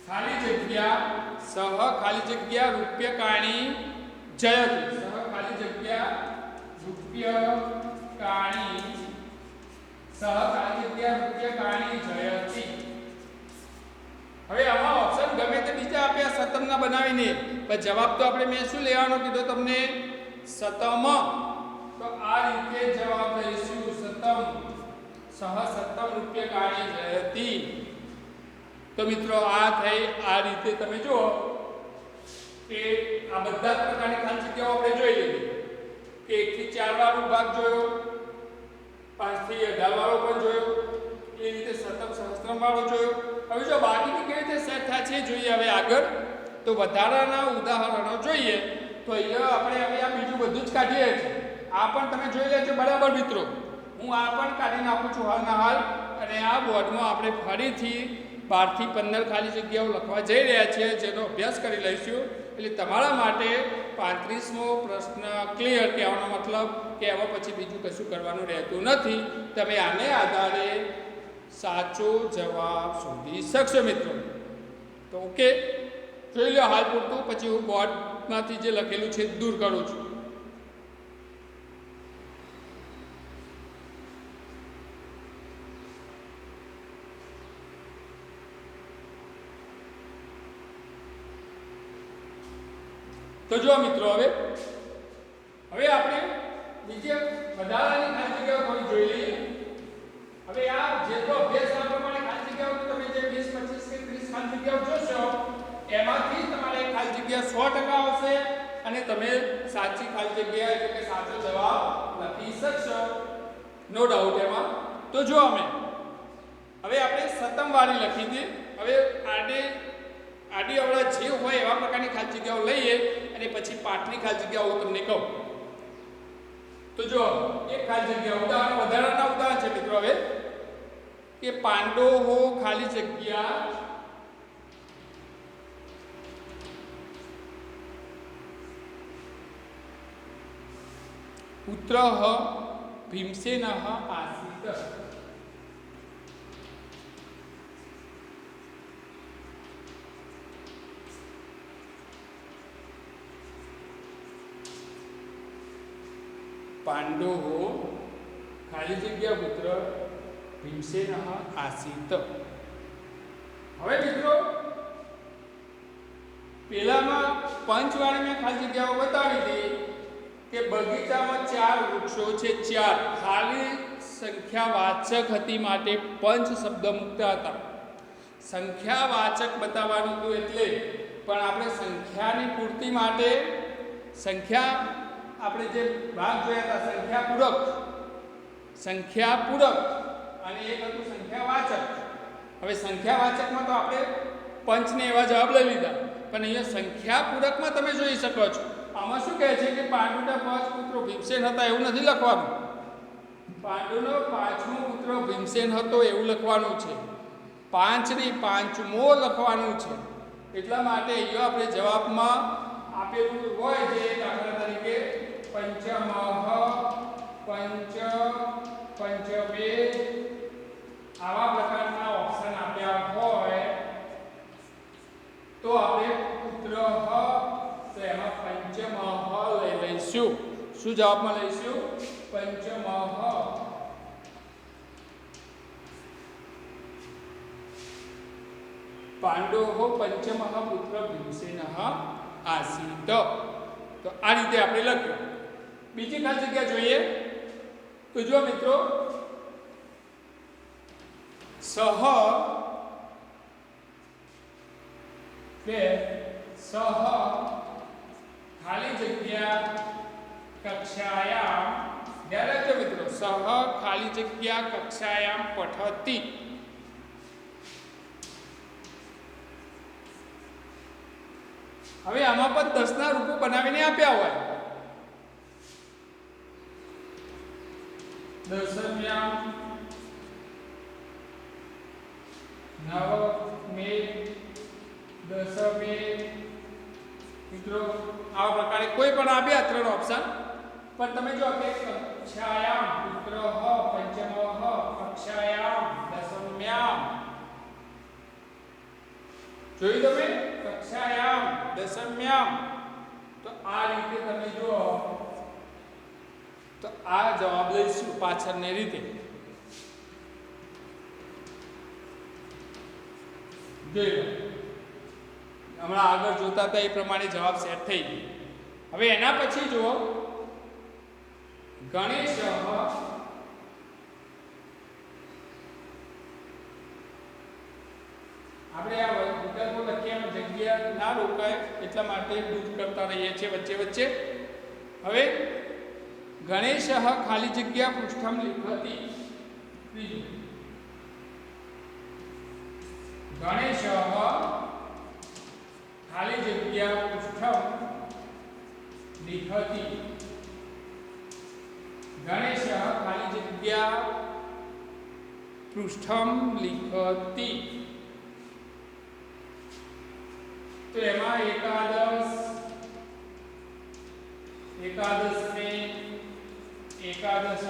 ખાલી જગ્યા, સહ ખાલી જગ્યા રૂપ્યકાણી જયતી, સહ ખાલી જગ્યા રૂપ્યકાણી, સહ ખાલી જગ્યા રૂપ્યકાણી જયતી. હવે આમાં ઓપ્શન ગમે તે બીજા આપ્યા સતમના બનાવીને, પણ જવાબ તો આપણે મેં શું લેવાનો કીધો તમને? સતમ. તો આ રીતે જવાબ લઈશું સતમ, સહ સતમ રૂપ્યકાણી જયતી. તો મિત્રો આ થઈ. આ રીતે તમે જુઓ કે આ બધા પ્રકારની ખાલી જગ્યાઓ આપણે જોઈ લીધી કે 1 થી 4 વાળો ભાગ જોયો, 5 થી 18 વાળો પણ જોયો, એ રીતે સતમ સહસ્ત્રમ વાળો જોયો. હવે જો બાકીની કેવી રીતે સેટ થાય છે જોઈએ હવે આગળ. તો વધારાના ઉદાહરણો જોઈએ. તો અહીંયા આપણે હવે આ બીજું બધું જ કાઢીએ છીએ. આ પણ તમે જોઈ લેજો બરાબર મિત્રો. હું આ પણ કાઢી નાખું છું હાલના હાલ, અને આ બોર્ડમાં આપણે ફરીથી 12 થી 15 ખાલી જગ્યાઓ લખવા જઈ રહ્યા છીએ, જેનો અભ્યાસ કરી લઈશું. એટલે તમારા માટે 35મો પ્રશ્ન ક્લિયર, કહેવાનો મતલબ કે એમાં પછી બીજું કશું કરવાનું રહેતું નથી. તમે આને આધારે સાચો જવાબ શોધી શકશો મિત્રો. તો ઓકે, જોઈ લો હાલ પૂરતું, પછી હું બોર્ડમાંથી જે લખેલું છે દૂર કરું છું. તો જો મિત્રો, હવે આપણે બીજે વધારાની ખાલી જગ્યાઓ થોડી જોઈ લઈએ. હવે આ જેટલો અભ્યાસ આ પ્રમાણે ખાલી જગ્યાઓ તમે જે 20, 25 કે 30 ખાલી જગ્યાઓ જોશો, એમાંથી તમારે ખાલી જગ્યા 100% આવશે, અને તમે સાચી ખાલી જગ્યા એટલે કે સાચો જવાબ લખી શકશો, નો ડાઉટ એમાં. તો જો અમે હવે આપણે સતમવાળી લખી હતી. હવે આડી અવળા જે હોય એવા પ્રકારની ખાલી જગ્યાઓ લઈએ, અને પછી પાઠની ખાલી જગ્યાઓ હું તમને કહું. તો જો એક ખાલી જગ્યા ઉદાહરણ, વધારાના ઉદાહરણ છે મિત્રો. હવે કે પાંડવો ખાલી જગ્યા પુત્ર ભીમસેન આસીત. પાંડવો ખાલી જગ્યા પુત્ર ભીમસેન આસીત. હવે મિત્રો, પેલામાં પંચવાળી મેં ખાલી જગ્યાઓ બતાવી હતી કે બગીચામાં 4 વૃક્ષો છે, 4 ખાલી સંખ્યાવાચક હતી, માટે પંચ શબ્દ મૂકતા હતા. સંખ્યાવાચક બતાવવાનું હતું એટલે, પણ આપણે સંખ્યાની પૂર્તિ માટે આપણે જે ભાગ જોયા હતા સંખ્યાપૂરક અને એક હતું સંખ્યાવાચક. હવે સંખ્યાવાચકમાં તો આપણે પંચને એવા જવાબ લઈ લીધા, પણ અહીંયા સંખ્યાપૂરકમાં તમે જોઈ શકો છો, આમાં શું કહે છે કે પાંડુના 5 પુત્રો ભીમસેન હતા એવું નથી લખવાનું. પાંડુનો 5મો પુત્ર ભીમસેન હતો એવું લખવાનું છે. 5 ની 5મો લખવાનું છે. એટલા માટે અહીંયા આપણે જવાબમાં આપેલું હોય છે, દાખલા તરીકે પંચમઃ, પંચમે, આવા પ્રકારના ઓપ્શન આપ્યા હોય તો આપણે પુત્ર તો એમાં પંચમઃ લઈ લઈશું. શું જવાબમાં લઈશું? પંચમઃ. પાંડવો પંચમઃ પુત્ર ભીમસેન આસીત. તો આ રીતે આપણે લખ્યું. બીજી ખાલી જગ્યા જોઈએ તો જો મિત્રો, સહ ખાલી જગ્યા કક્ષાયામ. ધ્યાન રાખજો મિત્રો, સહ ખાલી જગ્યા કક્ષાયામ પઠતી. હવે આમાં પણ 10 ના રૂપો બનાવીને આપ્યા હોય. દશમ્યામ, નવમે, દશમે. મિત્રો આવા પ્રકારે કોઈ પણ આપ્યા 3 ઓપ્શન, પણ તમે જો કે કક્ષાયામ પુત્ર પંચમઃ, કક્ષાયામ દશમ્યામ. જોઈ તમે, કક્ષાયામ દશમ્યામ. તો આ રીતે તમે જો તો આ જવાબ લઈશું પાછળની રીતે. જોઈ લો, હમણાં આગળ જોતા હતા એ પ્રમાણે જવાબ સેટ થઈ ગયો. હવે એના પછી જુઓ, ગણેશ આપણે આ વિકલ્પો લખ્યા જગ્યા ના રોકાય એટલા માટે દૂર કરતા રહીએ છીએ વચ્ચે વચ્ચે. હવે ગણેશ ખાલી જગ્યા પૃષ્ઠમ લિખતી. ત્રીજું, ગણેશ ખાલી જગ્યા પૃષ્ઠમ લિખતી. ગણેશः ખાલી જગ્યા પૃષ્ઠમ લિખતિ. તો એમાં એકાદશને એકાદશઃ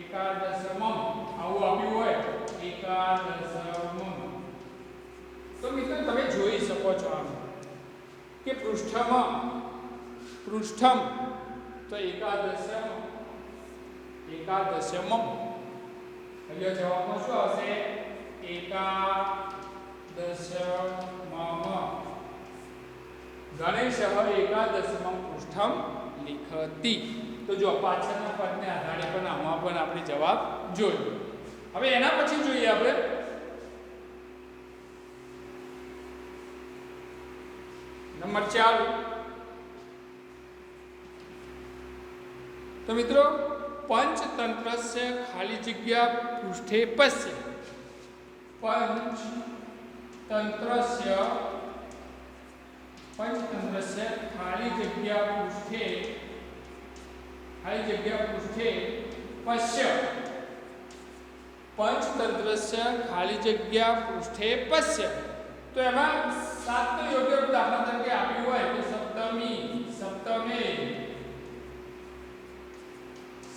એકાદશમમ આવું આપ્યું હોય એકાદશમમ. તો મિત્રો તમે જોઈ શકો છો આમ કે પૃષ્ઠમ તો એકાદશમમ એટલે જવાબમાં શું આવશે એકાદશમમ. ગણેશઃ એકાદશમમ પૃષ્ઠમ લિખતિ. તો જો પાછળના પદને આધારે પણ આમાં પણ આપણે જવાબ જોયો. હવે એના પછી જોઈએ આપણે નંબર 4. તો મિત્રો પંચતંત્રસ્ય ખાલી જગ્યા પૃષ્ઠે પશ્ય. પંચતંત્રસ્ય ખાલી જગ્યા પૃષ્ઠે પશ્ય. પંચતંત્રસ્ય ખાલી જગ્યા પૃષ્ઠે પશ્ય. તો એમાં 7 નો યોગ્ય રૂપ દાખલા તરીકે આપ્યું હોય તો સપ્તમી, સપ્તમે,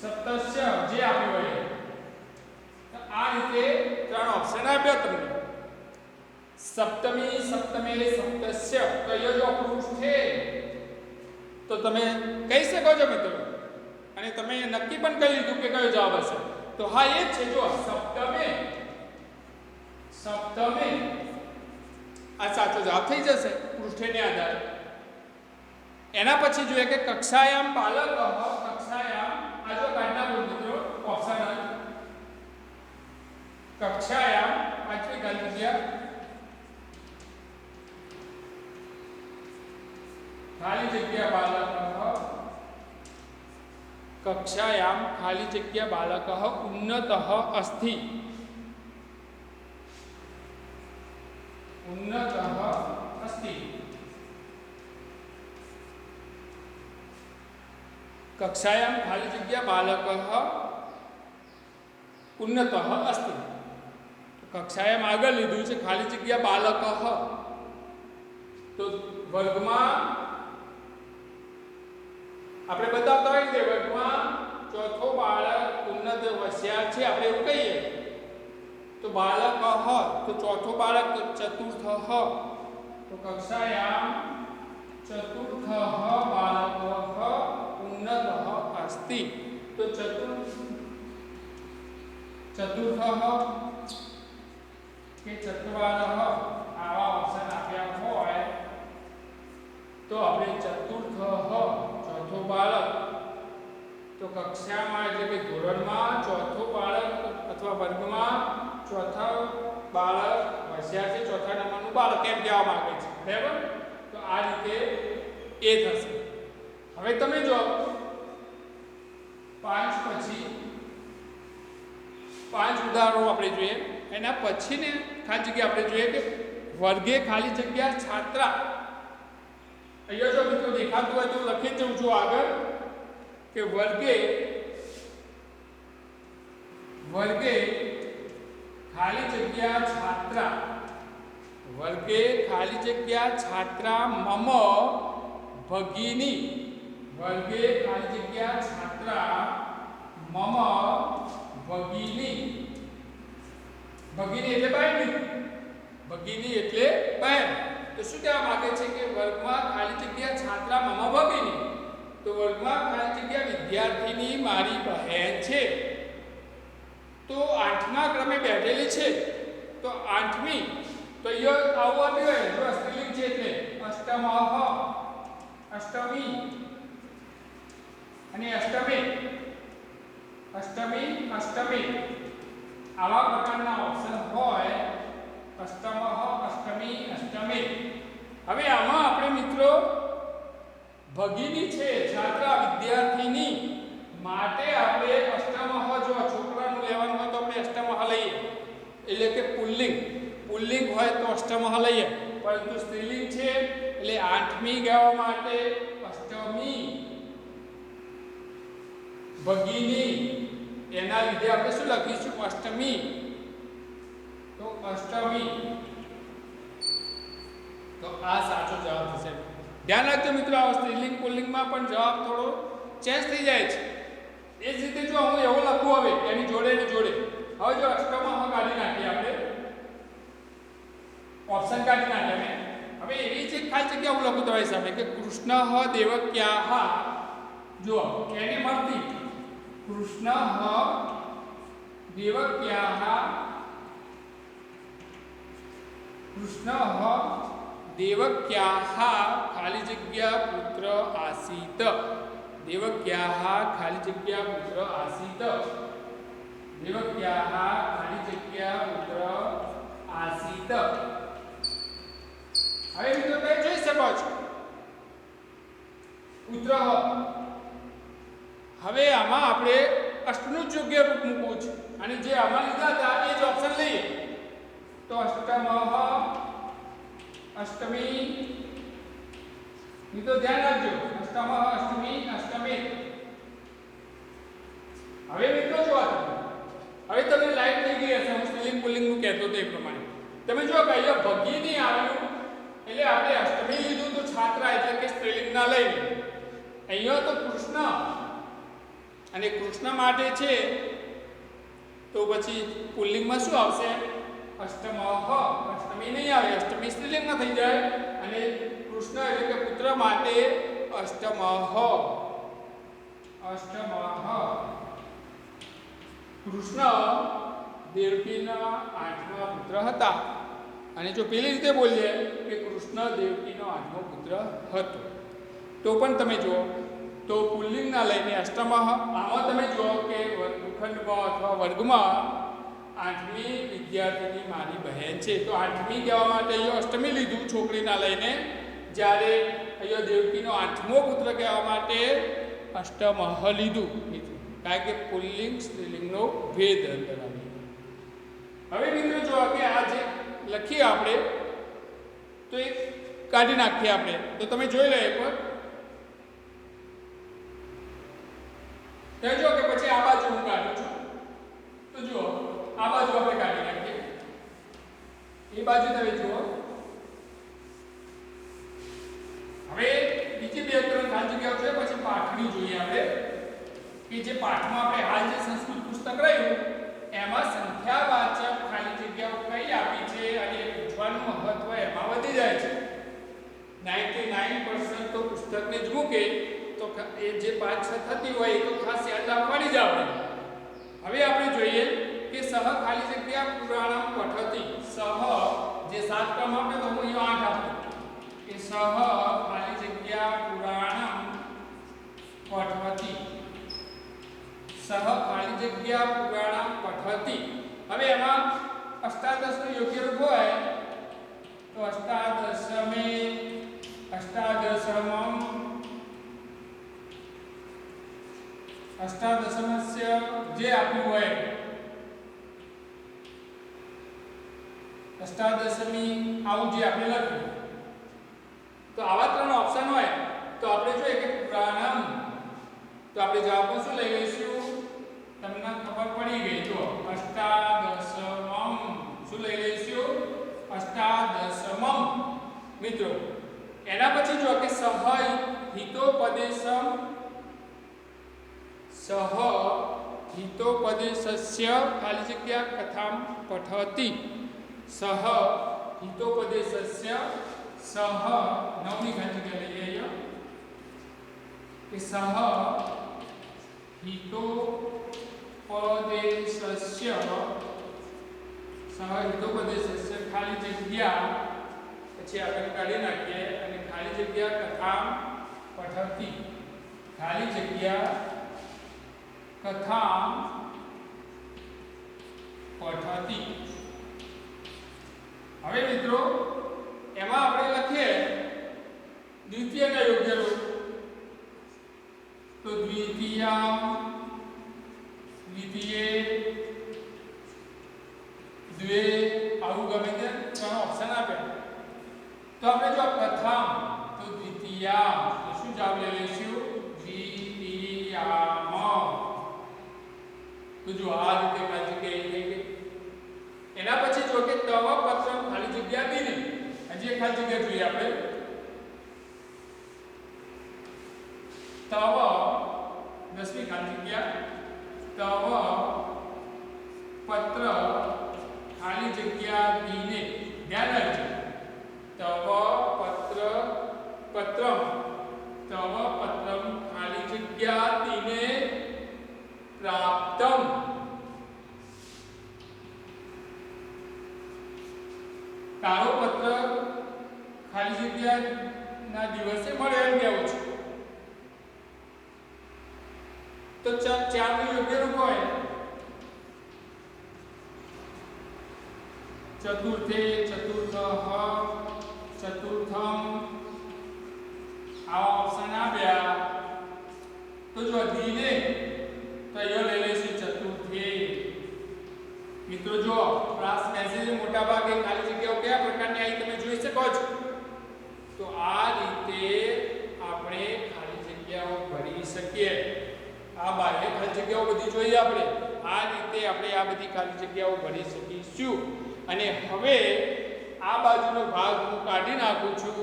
સપ્તસ્ય જે આપ્યું હોય તો આ રીતે 3 ઓપ્શન આપ્યા તમને. સપ્તમી, સપ્તમે, સપ્તસ્ય. તો એ જો પૃષ્ઠે તો તમે કહી શકો છો મિત્રો, અને તમે નક્કી પણ કરી લીધું કે કયો જવાબ હશે. તો હા એ જ છે. જો સપ્તમે આ સાચો જવાબ થઈ જશે પૃષ્ઠને આધારે. એના પછી જોઈએ કે કક્ષાયામ બાલક કક્ષાયામ આ જો કાઢના બોલ મિત્રો ઓપ્શન કક્ષાયામ પાંચમી ખાલી જગ્યા બાલક કક્ષાયામ ખાલી જગ્યા બાલક ઉન્નત અસ્તિ. કક્ષાયામ ખાલી જગ્યા બાલક ઉન્નત અસ્તિ. કક્ષાયામ આગળ લીધું છે ખાલી જગ્યા બાલક. તો વર્ગમાં આપણે બતાવતા હોય કે વર્ગમાં ચોથો બાળક ઉન્નત હોશિયાર છે આપણે એવું કહીએ તો બાલક તો ચોથો બાળક તો ચતુર્થ. તો કક્ષાયામ ચતુર્થ બાલક ઉન્નત અસ્તિ. તો ચતુર્થ કે ચત્વાર આવા ઓપ્શન આપ્યા હોય તો આપણે ચતુર્થ ચોથો બાળક. તો કક્ષામાં એટલે કે ધોરણમાં ચોથો બાળક અથવા વર્ગમાં ચોથા બાળક હોશિયાર છે, ચોથા નંબરનું બાળક એમ કહેવા માંગે છે. બરાબર? તો આ રીતે એ થશે. હવે તમે જો 5 પછી 5 ઉદાહરણો આપણે જોઈએ. એના પછીને ખાલી જગ્યા આપણે જોઈએ કે વર્ગે ખાલી જગ્યા છાત્રા. અહીંયા જો મિત્રો દેખાતું હોય તો લખી દઉં છું આગળ કે વર્ગે ખાલી જગ્યા છાત્રા. વર્ગે ખાલી જગ્યા છાત્રા મમ ભગિની. વર્ગે ખાલી જગ્યા છાત્રા મમ ભગિની. ભગિની એટલે બહેન. ભગિની એટલે બહેન. તો શું કહેવા માંગે છે કે વર્ગમાં ખાલી જગ્યા છાત્રા મમ ભગિની. તો વર્ગમાં ખાલી જગ્યા વિદ્યાર્થીની મારી બહેન છે. તો 8મા ક્રમે બેઠેલી છે. તો 8મી તો યો આવું આપ્યું હોય જો સ્ત્રીલિંગ છે એટલે અષ્ટમઃ, અષ્ટમી અને અષ્ટમી આવા પ્રકારના ઓપ્શન હોય અષ્ટમઃ, અષ્ટમી. હવે આમાં આપણે મિત્રો ભગિની છે છાત્રા વિદ્યાર્થીની માટે આપણે અષ્ટમઃ જો છોકરાનું લેવાનું હોય તો આપણે અષ્ટમઃ લઈએ. એટલે કે પુલ્લિંગ હોય તો અષ્ટમઃ લઈએ, પરંતુ સ્ત્રીલિંગ છે એટલે 8મી કહેવા માટે અષ્ટમી. ભગીની, એના લીધે આપણે શું લખીશું? અષ્ટમી. તો અષ્ટમી. તો આ સાચો જવાબ થશે. ધ્યાન રાખજો મિત્રો, આ સ્ત્રીલિંગ પુલ્લિંગમાં પણ જવાબ થોડો ચેન્જ થઈ જાય છે. એ જ રીતે જો હું એવું લખું હવે એની જોડે હવે જો અષ્ટમઃ કાઢી નાખીએ આપણે, ઓપ્શન કાઢી નાખીએ અમે. હવે એવી જ ખાલી જગ્યા હું લખું તમારી સામે કે કૃષ્ણ દેવક્યાહ, જો એની મતથી કૃષ્ણ દેવક્યાહ ખાલી જગ્યા પુત્ર આસીત. દેવક્યાહ ખાલી જગ્યા પુત્ર આસીત. દેવક્યાહ ખાલી જગ્યા પુત્ર આસીત. હવે મિત્રો તમે જોઈ શકો છો પુત્ર. હવે આમાં આપણે અષ્ટનું જ યોગ્ય રૂપ મૂકવું છે અને જે આમાં લીધા હતા એ જ ઓપ્શન લઈએ તો અષ્ટમઃ, અષ્ટમી. મિત્રો ધ્યાન રાખજો, અષ્ટમઃ, અષ્ટમી, અષ્ટમી. હવે મિત્રો જો હવે તમને લાઈટ થઈ ગઈ હશે. હું સ્ત્રીલિંગ પુલ્લિંગનું કહેતો હતો એ પ્રમાણે તમે જો કે અહીંયા ભગી નહીં આવ્યું એટલે આપણે અષ્ટમી લીધું તો છાત્રા એટલે કે સ્ત્રીલિંગ ના લઈને. અહીંયા તો કૃષ્ણ અને કૃષ્ણ માટે છે તો પછી પુલ્લિંગમાં શું આવશે? અષ્ટમઃ. અષ્ટમી નહીં આવે, અષ્ટમી સ્ત્રીલિંગમાં થઈ જાય અને કૃષ્ણ એટલે કે પુત્ર માટે અષ્ટમઃ. અષ્ટમઃ. કૃષ્ણ દેવકીના 8મા પુત્ર હતા અને જો પેલી રીતે બોલીએ કે કૃષ્ણ દેવકીનો 8મો પુત્ર હતો તો પણ તમે જુઓ તો પુલ્લિંગના લઈને અષ્ટમઃ. આમાં તમે જુઓ કે વર્ગખંડમાં અથવા વર્ગમાં 8મી વિદ્યાર્થીની મારી બહેન છે તો 8મી કહેવા માટે અહીંયા અષ્ટમી લીધું છોકરીના લઈને, જ્યારે અહીંયા દેવકીનો 8મો પુત્ર કહેવા માટે અષ્ટમઃ લીધું. કારણ કે પુલ્લિંગ સ્ત્રીલિંગનો ભેદ અંદર આવે. હવે મિત્રો જો કે આ જે લખીએ આપણે તો એ કાઢી નાખીએ આપણે. તો તમે જોઈ લો એકવાર. જો કે પછી આ બાજુ હું કાઢું છું તો જુઓ આ બાજુ આપણે કાઢી નાખીએ. એ બાજુ તમે જુઓ. હવે બીજી બે ત્રણ ખાલી જગ્યાઓ છે પછી પાઠની જોઈએ આપણે કે જે પાઠમાં આપણે હાલ જે સંસ્કૃત પુસ્તક રહ્યું એમાં સંખ્યાવાચક ખાલી જગ્યાઓ કઈ આપી છે અને પૂછવાનું મહત્વ એમાં વધી જાય છે. 99% તો પુસ્તકને જ મૂકે તો એ જે 5-6 થતી હોય એ તો ખાસ યાદ રાખવાની જ આપણે. હવે આપણે જોઈએ કે સહ ખાલી જગ્યા પુરાણમ પઠતી. સહ જે 7 ક્રમ આપે તો હું અહીંયા 8 આપું કે સહ ખાલી જગ્યા પુરાણમ પઠતી. સહ ખાલી જગ્યા પુરાણમ પઠતી. હવે એમાં અષ્ટાદશનું યોગ્ય રૂપ હોય તો અષ્ટાદશમે, અષ્ટાદશમમ, અષ્ટાદશમસ્ય જે આપ્યું હોય અષ્ટાદશમી આવું જે આપણે લખ્યું તો આવા 3 ઓપ્શન હોય તો આપણે જોઈએ કે પુરાણમ તો આપણે જવાબમાં શું લઈ લઈશું? તમને ખબર પડી ગઈ તો અષ્ટાદશમમ. શું લઈ લઈશું? અષ્ટાદશમમ. મિત્રો એના પછી જો કે સહ હિતોપદેશમ, સહ હિતોપદેશસ્ય ખાલી જગ્યા કથામ પઠતી. સહ હિતોપદેશસ્ય, સહ 9ની ખાલી જગ્યા લઈએ અહીંયા કે સહ હિતોપદેશસ્ય, સહ હિતોપદેશસ્ય ખાલી જગ્યા પછી આપણે કાઢી નાખીએ અને ખાલી જગ્યા કથામ પઠતી. ખાલી જગ્યા કથામ પઠતી. હવે મિત્રો એમાં આપણે લખીએ દ્વિતીયના યોગ્ય રૂપ તો દ્વિતીયા, દ્વિતીયે, દ્વે આવું ગમે તે 3 ઓપ્શન આપે તો આપણે જો પ્રથમ તો દ્વિતીયા તો શું જવાબ લઈ લઈશું? દ્વિતીયામ. તો જો આ રીતે ખાલી જગ્યા એ થઈ ગઈ. એના પછી જો કે તવ પત્રમ ખાલી જગ્યા બીને હજી એક ખાલી જગ્યા જોઈએ આપણે. તવ 10મી ખાલી જગ્યા તવ પત્ર ખાલી જગ્યા બીને ધ્યાન રાખજો. તવ પત્રમ ખાલી જગ્યા તીને પ્રાપ્તમ. તારો પત્ર ખાલી જગ્યા ના દિવસે મળે એમ કહેવું છે. તો ચાર નું યોગ્ય રૂપ હોય ચતુર્થે, ચતુર્થઃ, ચતુર્થમ. આવા ઓપ્શન આપ્યા તો જો દીને તો અહીંયા લઈ લઈશું ચતુર્થે. મિત્રો જો ક્લાસ મેસેજ મોટા ભાગે ખાલી જગ્યાઓ કયા પ્રકારની આવી તમે જોઈ શકો છો. તો આ રીતે આપણે ખાલી જગ્યાઓ ભરી શકીએ. આ બાહ્ય ખાલી જગ્યાઓ બધી જોઈએ આપણે. આ રીતે આપણે આ બધી ખાલી જગ્યાઓ ભરી શકીશું. અને હવે આ બાજુનો ભાગ હું કાઢી નાખું છું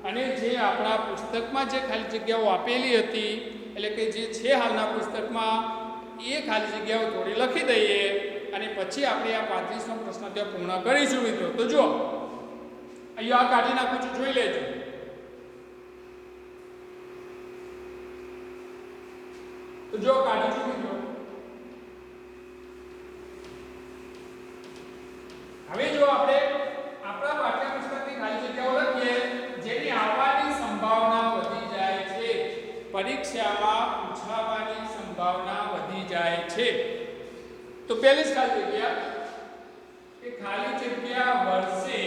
અને જે આપણા પુસ્તકમાં જે ખાલી જગ્યાઓ આપેલી હતી એટલે કે જે છે હાલના પુસ્તકમાં એ ખાલી જગ્યાઓ થોડી લખી દઈએ અને પછી આપણે આ 35મો પ્રશ્ન ત્યાં પૂર્ણ કરીશું મિત્રો. તો જો અહીંયા આ કાઢી નાખું છું, જોઈ લેજો. તો જો કાઢી છું મિત્રો. હવે જો આપણે આપણા પાઠ્યપુસ્તકની ખાલી જગ્યાઓ લખીએ જેની આવવાની સંભાવના વધી જાય છે, પરીક્ષામાં પૂછાવાની સંભાવના વધી જાય છે. તો પહેલી જ ખાલી જગ્યા કે ખાલી જગ્યા વર્ષે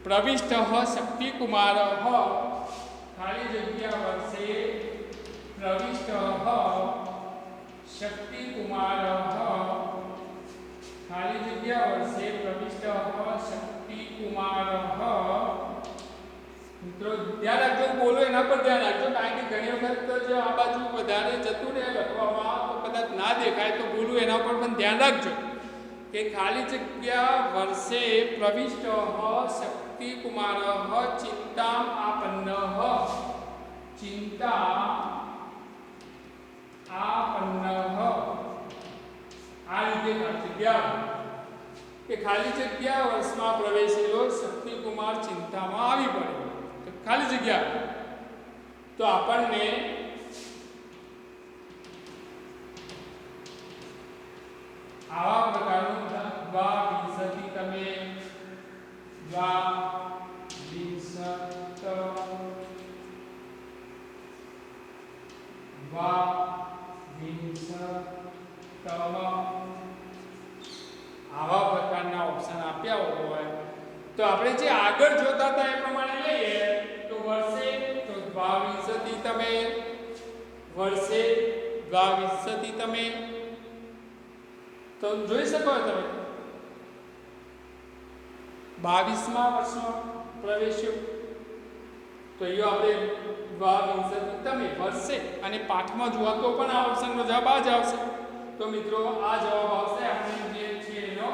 પ્રવિષ્ટઃ શક્તિકુમારઃ. ખાલી જગ્યા વર્ષે પ્રવિષ્ટઃ શક્તિકુમારઃ. ખાલી જગ્યા વર્ષે પ્રવિષ્ટઃ શક્તિકુમારઃ. મિત્રો ધ્યાન રાખજો, બોલો એના પર ધ્યાન રાખજો, કારણ કે ઘણી વખત તો જો આ બાજુ વધારે જતું રહે લખવામાં તો કદાચ ના દેખાય, તો બોલું એના પર પણ ધ્યાન રાખજો કે ખાલી જગ્યા વર્ષે પ્રવિષ્ટઃ શક્તિકુમારઃ ચિંતામ આપન્નઃ. ચિંતા આપન્નઃ. આ રીતે ખાલી જગ્યા કે ખાલી જગ્યા વર્ષમાં પ્રવેશેલો શક્તિકુમાર ચિંતામાં આવી પડ્યો. તો ખાલી જગ્યા તો આપણને આવા પ્રકારનું વા વિંશતિ તમે વા વિંશત વા વિંશતમ આવા પ્રકારના ઓપ્શન આપ્યા હોય તો આપણે જે આગળ જોતા હતા એ પ્રમાણે લઈએ તો વર્ષે તો દ્વાવિંશતિ તમે, વર્ષે દ્વાવિંશતિ તમે. તો જોઈ શકો તમે 22મા વર્ષમાં પ્રવેશ્યો તો અહીંયા આપણે દ્વાવિંશતિ તમે વર્ષે અને પાઠમાં જોવા તો પણ આ ઓપ્શનનો જવાબ આ જ આવશે. તો મિત્રો આ જવાબ આવશે આપણે જે છે એનો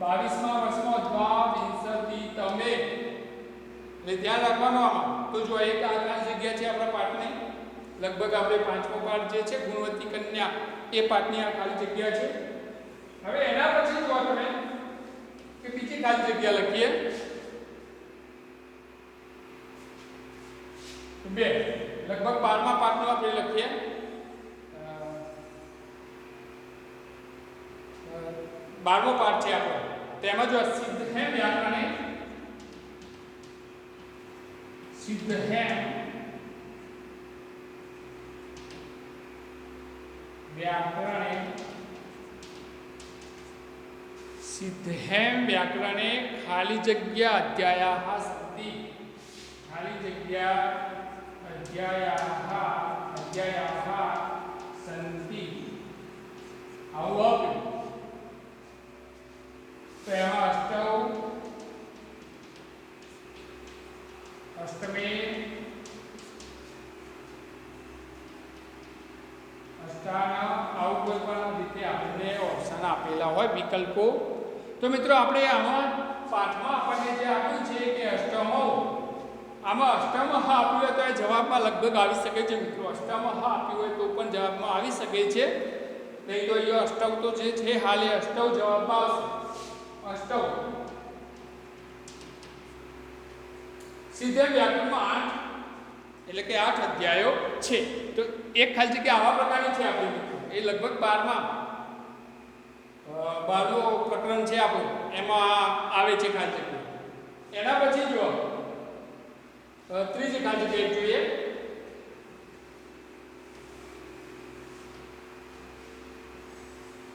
22મા વર્ષમાં દ્વાવિંશતિ તમે. એટલે ધ્યાન રાખવાનું આમાં. તો જો એક આ ખાલી જગ્યા છે આપણા પાઠની, લગભગ આપણે 5મો પાઠ જે છે ગુણવતી કન્યા એ પાઠની આ ખાલી જગ્યા છે. હવે એના પછી જો આપણે કે બીજી ખાલી જગ્યા લખીએ બે, લગભગ 12મા પાઠનું આપણે લખીએ 12મો પાઠ છે આપણો. તેમાં જો સિદ્ધ હે વ્યાકરણે સિદ્ધ હે व्याकरणे सिद्धेम व्याकरणे खाली जग्या अध्यायाः सन्ति. खाली जग्या अध्यायाः सन्ति. आવું तो एમાં अष्टमे વિકલ્પો. તો મિત્રો આપણે આમાં પાઠમાં આપણને જે આપ્યું છે કે અષ્ટમો, આમાં અષ્ટમ હ આપ્યું હોય તો એ જવાબમાં લગભગ આવી શકે છે મિત્રો. અષ્ટમ હ આપ્યું હોય તો પણ જવાબમાં આવી શકે છે. નહીં તો એ અષ્ટવ તો જે છે હાલ એ અષ્ટવ જવાબમાં આવશે. અષ્ટવ સીધે વ્યાકરણમાં 8 એટલે કે 8 અધ્યાયો છે. તો એક ખાલી જગ્યા આવા પ્રકારની છે આપણી મિત્રો. એ લગભગ 12મું પ્રકરણ છે આપણું, એમાં આવે છે ખાલી જગ્યા. એના પછી જો ત્રીજી ખાલી જગ્યા જોઈએ.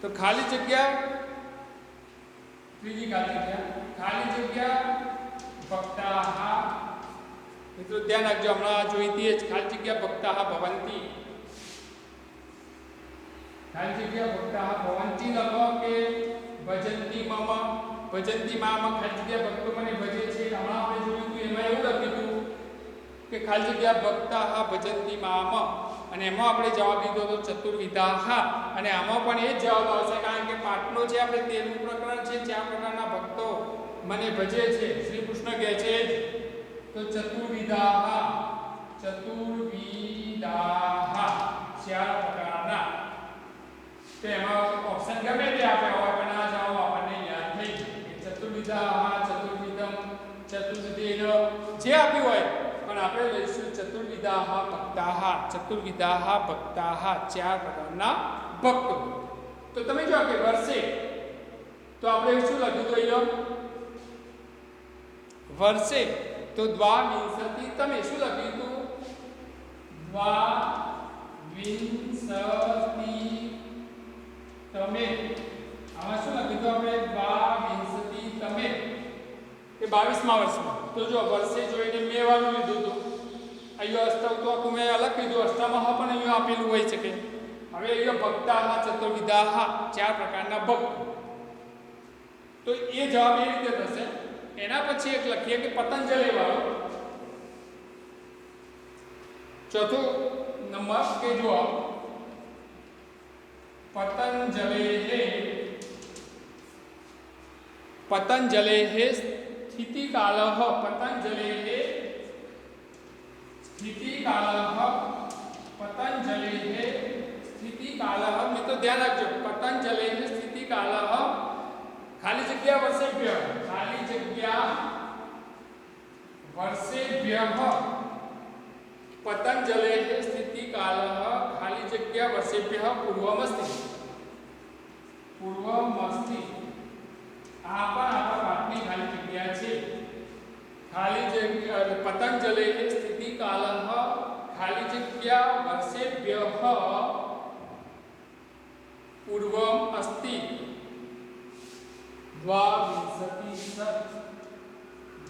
તો ખાલી જગ્યા ત્રીજી ખાલી જગ્યા ભક્તાહા. મિત્રો ધ્યાન રાખજો, હમણાં જોઈ હતી જ ખાલી જગ્યા ભક્તાહા ભવંતી. ખાલી જગ્યા ભક્તાહા ભવંતી લખો કે ભજંતી મમ. ભજંતી મામાં ખાલી જગ્યા ભક્તો મને ભજે છે. હમણાં આપણે જોયું હતું એમાં એવું લખ્યું હતું કે ખાલી જગ્યા ભક્તાહા ભજંતી મામ, અને એમાં આપણે જવાબ દીધો તો ચતુર્વિધાહા. અને આમાં પણ એ જ જવાબ આવશે, કારણ કે પાઠનો છે આપણે 13મું પ્રકરણ છે. 4 પ્રકારના ભક્તો મને ભજે છે, શ્રી કૃષ્ણ કહે છે. તો ચતુર્વિધાહા, ચતુર્વિધાહા 4 પ્રકારના. તો એમાં ઓપ્શન ગમે તે આપ્યા હોય પણ આ જવાબ આપણને યાદ થઈ ગયો. ચતુર્વિધાહા, ચતુર્વિધમ, ચતુર્વિધેન જે આપ્યું હોય પણ આપણે લઈશું ચતુર્વિધાહા ભક્તાહા. ચતુર્વિધાહા ભક્તાહા 4 પ્રકારના ભક્તો. તો તમે જો કે વર્ષે તો આપણે શું લખ્યું તો અહીંયા વર્ષે તો દ્વાવિંશતિ. તમે શું લખ્યું હતું? દ્વાવિંશતિ તમે. આમાં શું લખ્યું હતું આપણે? દ્વાવિંશતિ તમે એ 22મા વર્ષમાં. તો જો વર્ષે જોઈને મેવાનું લીધું હતું. અહીંયા અષ્ટવ તો આખું મેં અલગ કીધું, અષ્ટમહ પણ અહીંયા આપેલું હોઈ શકે. હવે અહીંયા ભક્તાહા, ચતુર્વિધાહા 4 પ્રકારના ભક્ત. તો એ જવાબ એ રીતે થશે. એના પછી એક લખીએ કે પતંજલિ વાળો ચોથો નંબર કે જો પતંજલિ સ્થિતિકાલઃ. પતંજલિ સ્થિતિકાલઃ. પતંજલિ સ્થિતિકાલઃ. મિત્રો ધ્યાન રાખજો, પતંજલિ સ્થિતિકાલઃ ખાલી જગ્યા વર્ષેભ્ય. ખાલી જગ્યા વર્ષેભ્ય પતંજલિ સ્થિતિકાલઃ ખાલી જગ્યા વર્ષેભ્ય પૂર્વમસ્તિ. પૂર્વમસ્તિ આ પણ આપણા પાઠની ખાલી જગ્યા છે. ખાલી જગ્યા પતંજલિ સ્થિતિકાલઃ ખાલી જગ્યા વર્ષેભ્ય પૂર્વમ અસ્તિ. દ્વાવિંશતિ સત.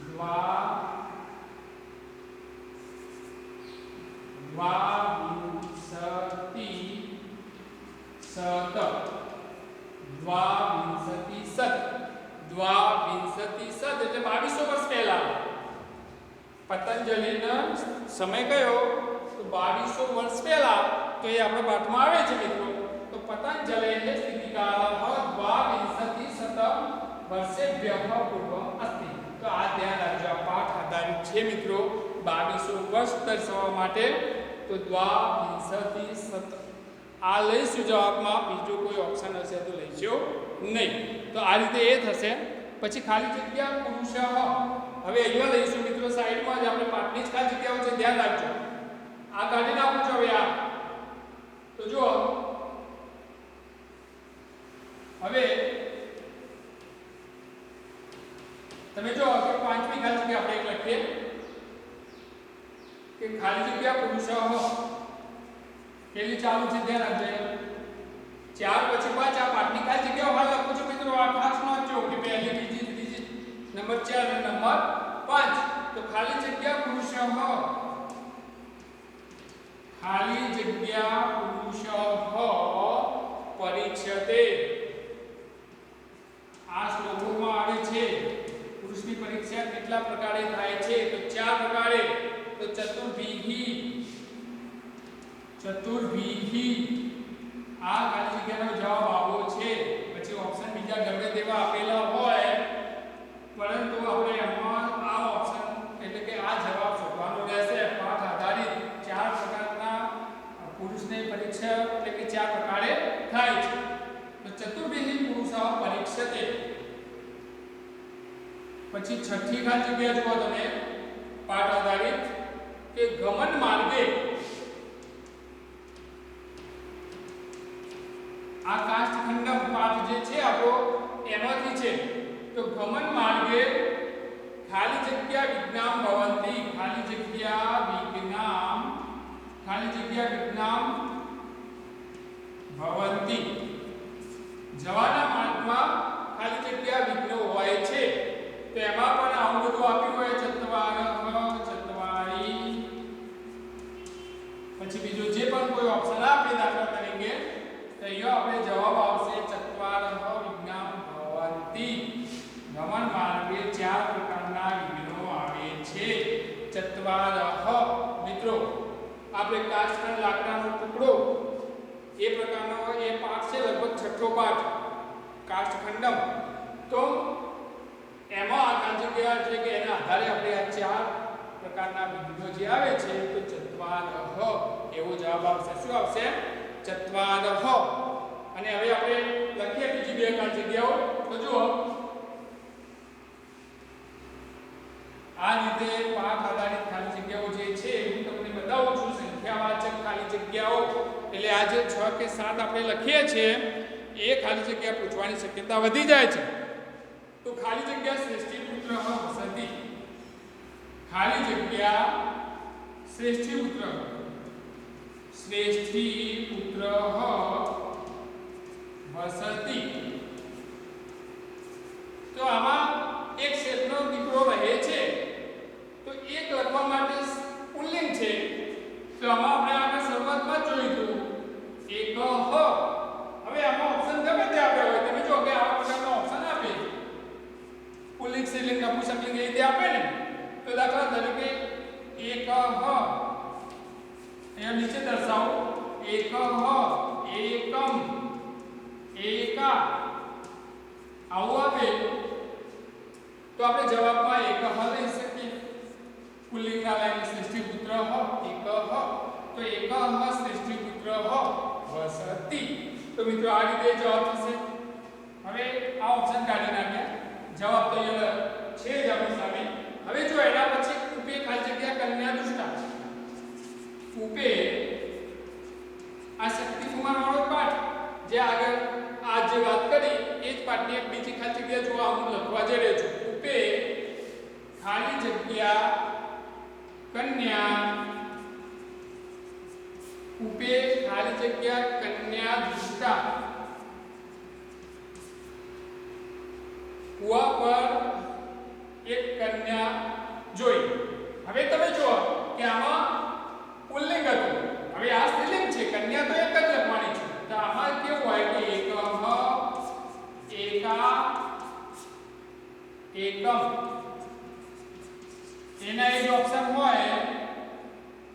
દ્વાવિંશતિ સત. દ્વાવિંશતિ સત. દ્વાવિંશતિ સત એટલે 2200 વર્ષ પહેલા. પતંજલિનો સમય કયો? તો 2200 વર્ષ પહેલા. તો એ આપણા પાઠમાં આવે છે મિત્રો. તો પતંજલિ સ્થિતિકાલઃ દ્વાવિંશતિ સત વર્ષેભ્ય પૂર્વમ અસ્તિ. તો આ ધ્યાન રાખજો, આ પાઠ આધારિત છે મિત્રો 2200 વર્ષ દર્શાવવા માટે. તો દ્વાવિંશતિ સત આ લઈશું જવાબમાં. બીજો કોઈ ઓપ્શન હશે તો લઈશું નહીં. તો આ રીતે એ થશે. પછી ખાલી જગ્યા પુરુષ. હવે અહીંયા લઈશું મિત્રો, સાઈડમાં જ આપણે પાઠની જ ખાલી જગ્યાઓ છે, ધ્યાન રાખજો. આ કાઢી નાખું છું હવે આ. તો જુઓ હવે તમે જો કે 5મી ખાલી જગ્યા આપણે એક લખીએ કે ખાલી જગ્યા પુરુષ. પેલી ચાલુ છે, ધ્યાન રાખજો. 4 પછી 5 આ પાઠની ખાલી જગ્યાઓ હાલ લખું છું મિત્રો. આ ખાસ નોંધજો કે પહેલી, બીજી, ત્રીજી, નંબર 4 અને નંબર 5. તો ખાલી જગ્યા પુરુષ. ખાલી જગ્યા પુરુષ પરીક્ષતે. આ શ્લોકોમાં આવે છે પુરુષની પરીક્ષા કેટલા પ્રકારે થાય છે? તો 4 પ્રકારે. તો ચતુર્ભીહી આ ખાલી જગ્યાનો જવાબ આવો છે. પછી ઓપ્શન બીજા ગમે તેવા આપેલા હોય પરંતુ આપણે એમાં આ ઓપ્શન એટલે કે આ જવાબ શોધવાનો રહેશે. પાઠ આધારિત 4 પ્રકારના પુરુષની પરીક્ષા એટલે કે 4 પ્રકારે થાય છે. તો ચતુર્વિધ પુરુષા પરીક્ષતે. પછી છઠ્ઠી ખાલી જગ્યા જુઓ તમે પાઠ આધારિત કે ગમન માર્ગે આ કાષ્ઠખંડમ પાઠ જે છે આપણો એમાંથી છે. તો ગમન માર્ગે ખાલી જગ્યા વિજ્ઞાન ભવંતી ખાલી જગ્યા વિજ્ઞાન ભવંતી જવાના માર્ગમાં ખાલી જગ્યા વિઘ્નો હોય છે. તો એમાં પણ આવું બધું આપ્યું હોય ચત્વારી પછી બીજું જે પણ કોઈ ઓપ્શન આપે દાખલા તરીકે તો અહીંયા આપણે જવાબ આવશે ચત્વારઃ વિજ્ઞાન ભવંતી. ગમન માર્ગે 4 પ્રકારના વિઘ્નો આવે છે. ચત્વારઃ મિત્રો આપણે કાષ્ઠખંડ લાકડાનો ટુકડો એ પ્રકારનો એ પાઠ છે લગભગ છઠ્ઠો પાઠ કાષ્ઠખંડમ. તો એમાં આ ખાલી જગ્યા એટલે કે એના આધારે આપણે આ 4 પ્રકારના વિઘ્નો જે આવે છે તો ચત્વારઃ એવો જવાબ આવશે. શું આવશે? ચત્વારઃ. અને હવે આપણે લખીએ બીજી બે ખાલી જગ્યાઓ. તો જુઓ આ રીતે પાઠ આધારિત ખાલી જગ્યાઓ જે છે હું તમને બતાવું છું. સંખ્યાવાચક ખાલી જગ્યાઓ એટલે આ જે 6 કે 7 આપણે લખીએ છીએ એ ખાલી જગ્યા પૂછવાની શક્યતા વધી જાય છે. તો ખાલી જગ્યા શ્રેષ્ઠીપુત્ર વસતિ. ખાલી જગ્યા શ્રેષ્ઠીપુત્ર વસતિ. તો આમાં એક શેઠનો દીકરો રહે છે. તો એક લખવા માટે પુલ્લિંગ છે. તો આમાં આપણે આગળ શરૂઆતમાં જોયું હતું એકહ. હવે આમાં ઓપ્શન ગમે તે આપ્યા હોય તમે જો કે આવા પ્રકારનો ઓપ્શન આપે પુલ્લિંગ સ્ત્રીલિંગ નપુંસકલિંગ એ રીતે આપે ને. તો દાખલા તરીકે એકહ અહીંયા નીચે દર્શાવો એકહ એકમ એકા આવું આપે તો આપણે જવાબમાં એકહ લઈ શકીએ. પુલ્લિંગના લાઈન શ્રેષ્ઠીપુત્ર એકહ. તો એકહ શ્રેષ્ઠીપુત્ર વસતિ. તો મિત્રો આ રીતે જવાબ થશે. હવે આ ઓપ્શન કાઢી નાખ્યા. જવાબ તો અહીંયા છે જ આપણી સામે. હવે જો એના પછી ઉપે ખાલી જગ્યા કન્યા દુષ્ટા. ઉપે આ શક્તિકુમાર વાળો પાઠ જે આગળ આ જે વાત કરી એ જ પાઠની એક બીજી ખાલી જગ્યા જો હું લખવા જઈ રહ્યો છું. ઉપે ખાલી જગ્યા કન્યા. ઉપે ખાલી જગ્યા કન્યા દુષ્ટા. કુવા પર એક કન્યા જોઈ. હવે તમે જુઓ કે આમાં પુલ્લિંગ હતું. હવે આ સ્ત્રીલિંગ છે. કન્યા તો એક જ લખવાની છે. તો આમાં કેવું હોય કે એકહ એકા એકમ એના એ ઓપ્શન હોય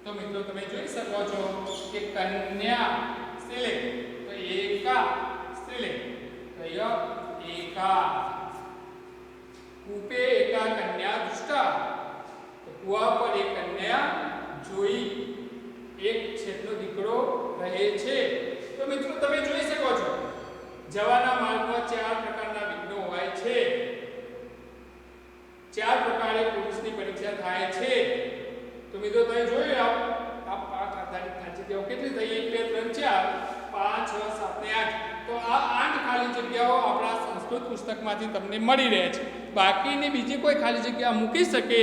તો મિત્રો તમે જોઈ શકો છો કે કન્યા સ્ત્રીલિંગ તો એકા સ્ત્રીલિંગ તો એકા. કૂપે એકા કન્યા દુષ્ટા. તો કુવા પર એક કન્યા જોઈ. એક છેટનો દીકરો રહે છે. તો મિત્રો તમે જોઈ શકો છો જવાના માર્ગમાં 4 પ્રકારના વિઘ્નો હોય છે. 4 પ્રકારે પુરુષની પરીક્ષા થાય છે. તો મિત્રો તમે જોઈ લો આ પાઠ આધારિત ખાલી જગ્યાઓ કેટલી થઈ 1 2 3 4 5 6 7 ને 8. તો આ 8 ખાલી જગ્યાઓ આપણા સંસ્કૃત પુસ્તકમાંથી તમને મળી રહે છે. બાકીની બીજી કોઈ ખાલી જગ્યા મૂકી શકે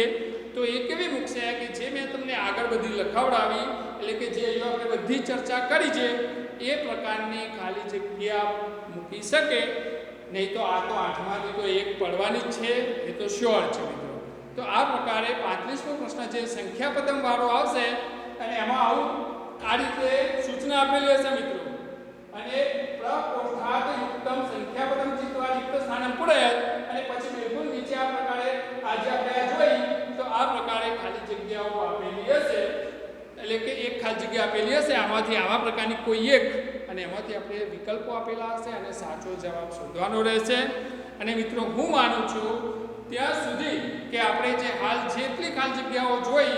તો એ કેવી મૂકશે કે જે મેં તમને આગળ બધી લખાવડાવી એટલે કે જે અહીંયા આપણે બધી ચર્ચા કરી છે એ પ્રકારની ખાલી જગ્યા મૂકી શકે. નહીં તો આ તો 8માંથી તો એક પડવાની જ છે એ તો શ્યોર છે મિત્રો. તો આ પ્રકારે 35મો પ્રશ્ન છે સંખ્યાપદમ વાળો આવશે અને એમાં આવું આ રીતે સૂચના આપેલી હશે મિત્રો. અને પ્રકોષ્ઠાત યુક્તમ સંખ્યાપદમ ચિત્વા યુક્ત સ્થાનમ પુરયત. અને પછી બિલકુલ નીચે આ પ્રકારે આજે આપણે જોઈ તો આ પ્રકારે ખાલી જગ્યાઓ આપેલી હશે એટલે કે એક ખાલી જગ્યા આપેલી હશે આમાંથી આવા પ્રકારની કોઈ એક અને એમાંથી આપણે વિકલ્પો આપેલા હશે અને સાચો જવાબ શોધવાનો રહેશે. અને મિત્રો હું માનું છું ત્યાં સુધી કે આપણે જે હાલ જેટલી ખાલી જગ્યાઓ જોઈ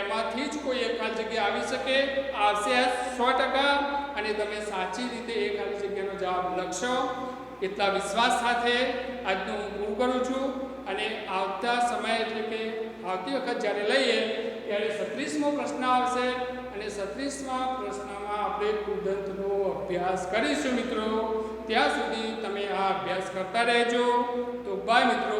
એમાંથી જ કોઈ એક ખાલી જગ્યા આવી શકે, આવશે 100%. અને તમે સાચી રીતે એ ખાલી જગ્યાનો જવાબ લખશો એટલા વિશ્વાસ સાથે આજનું હું પૂરું કરું છું. અને આવતા સમય એટલે કે આવતી વખત જ્યારે લઈએ ત્યારે 36મો પ્રશ્ન આવશે અને 36મા પ્રશ્નમાં આપણે કૃદંતનો અભ્યાસ કરીશું મિત્રો. ત્યાં સુધી તમે આ અભ્યાસ કરતા રહેજો. તો બાય મિત્રો.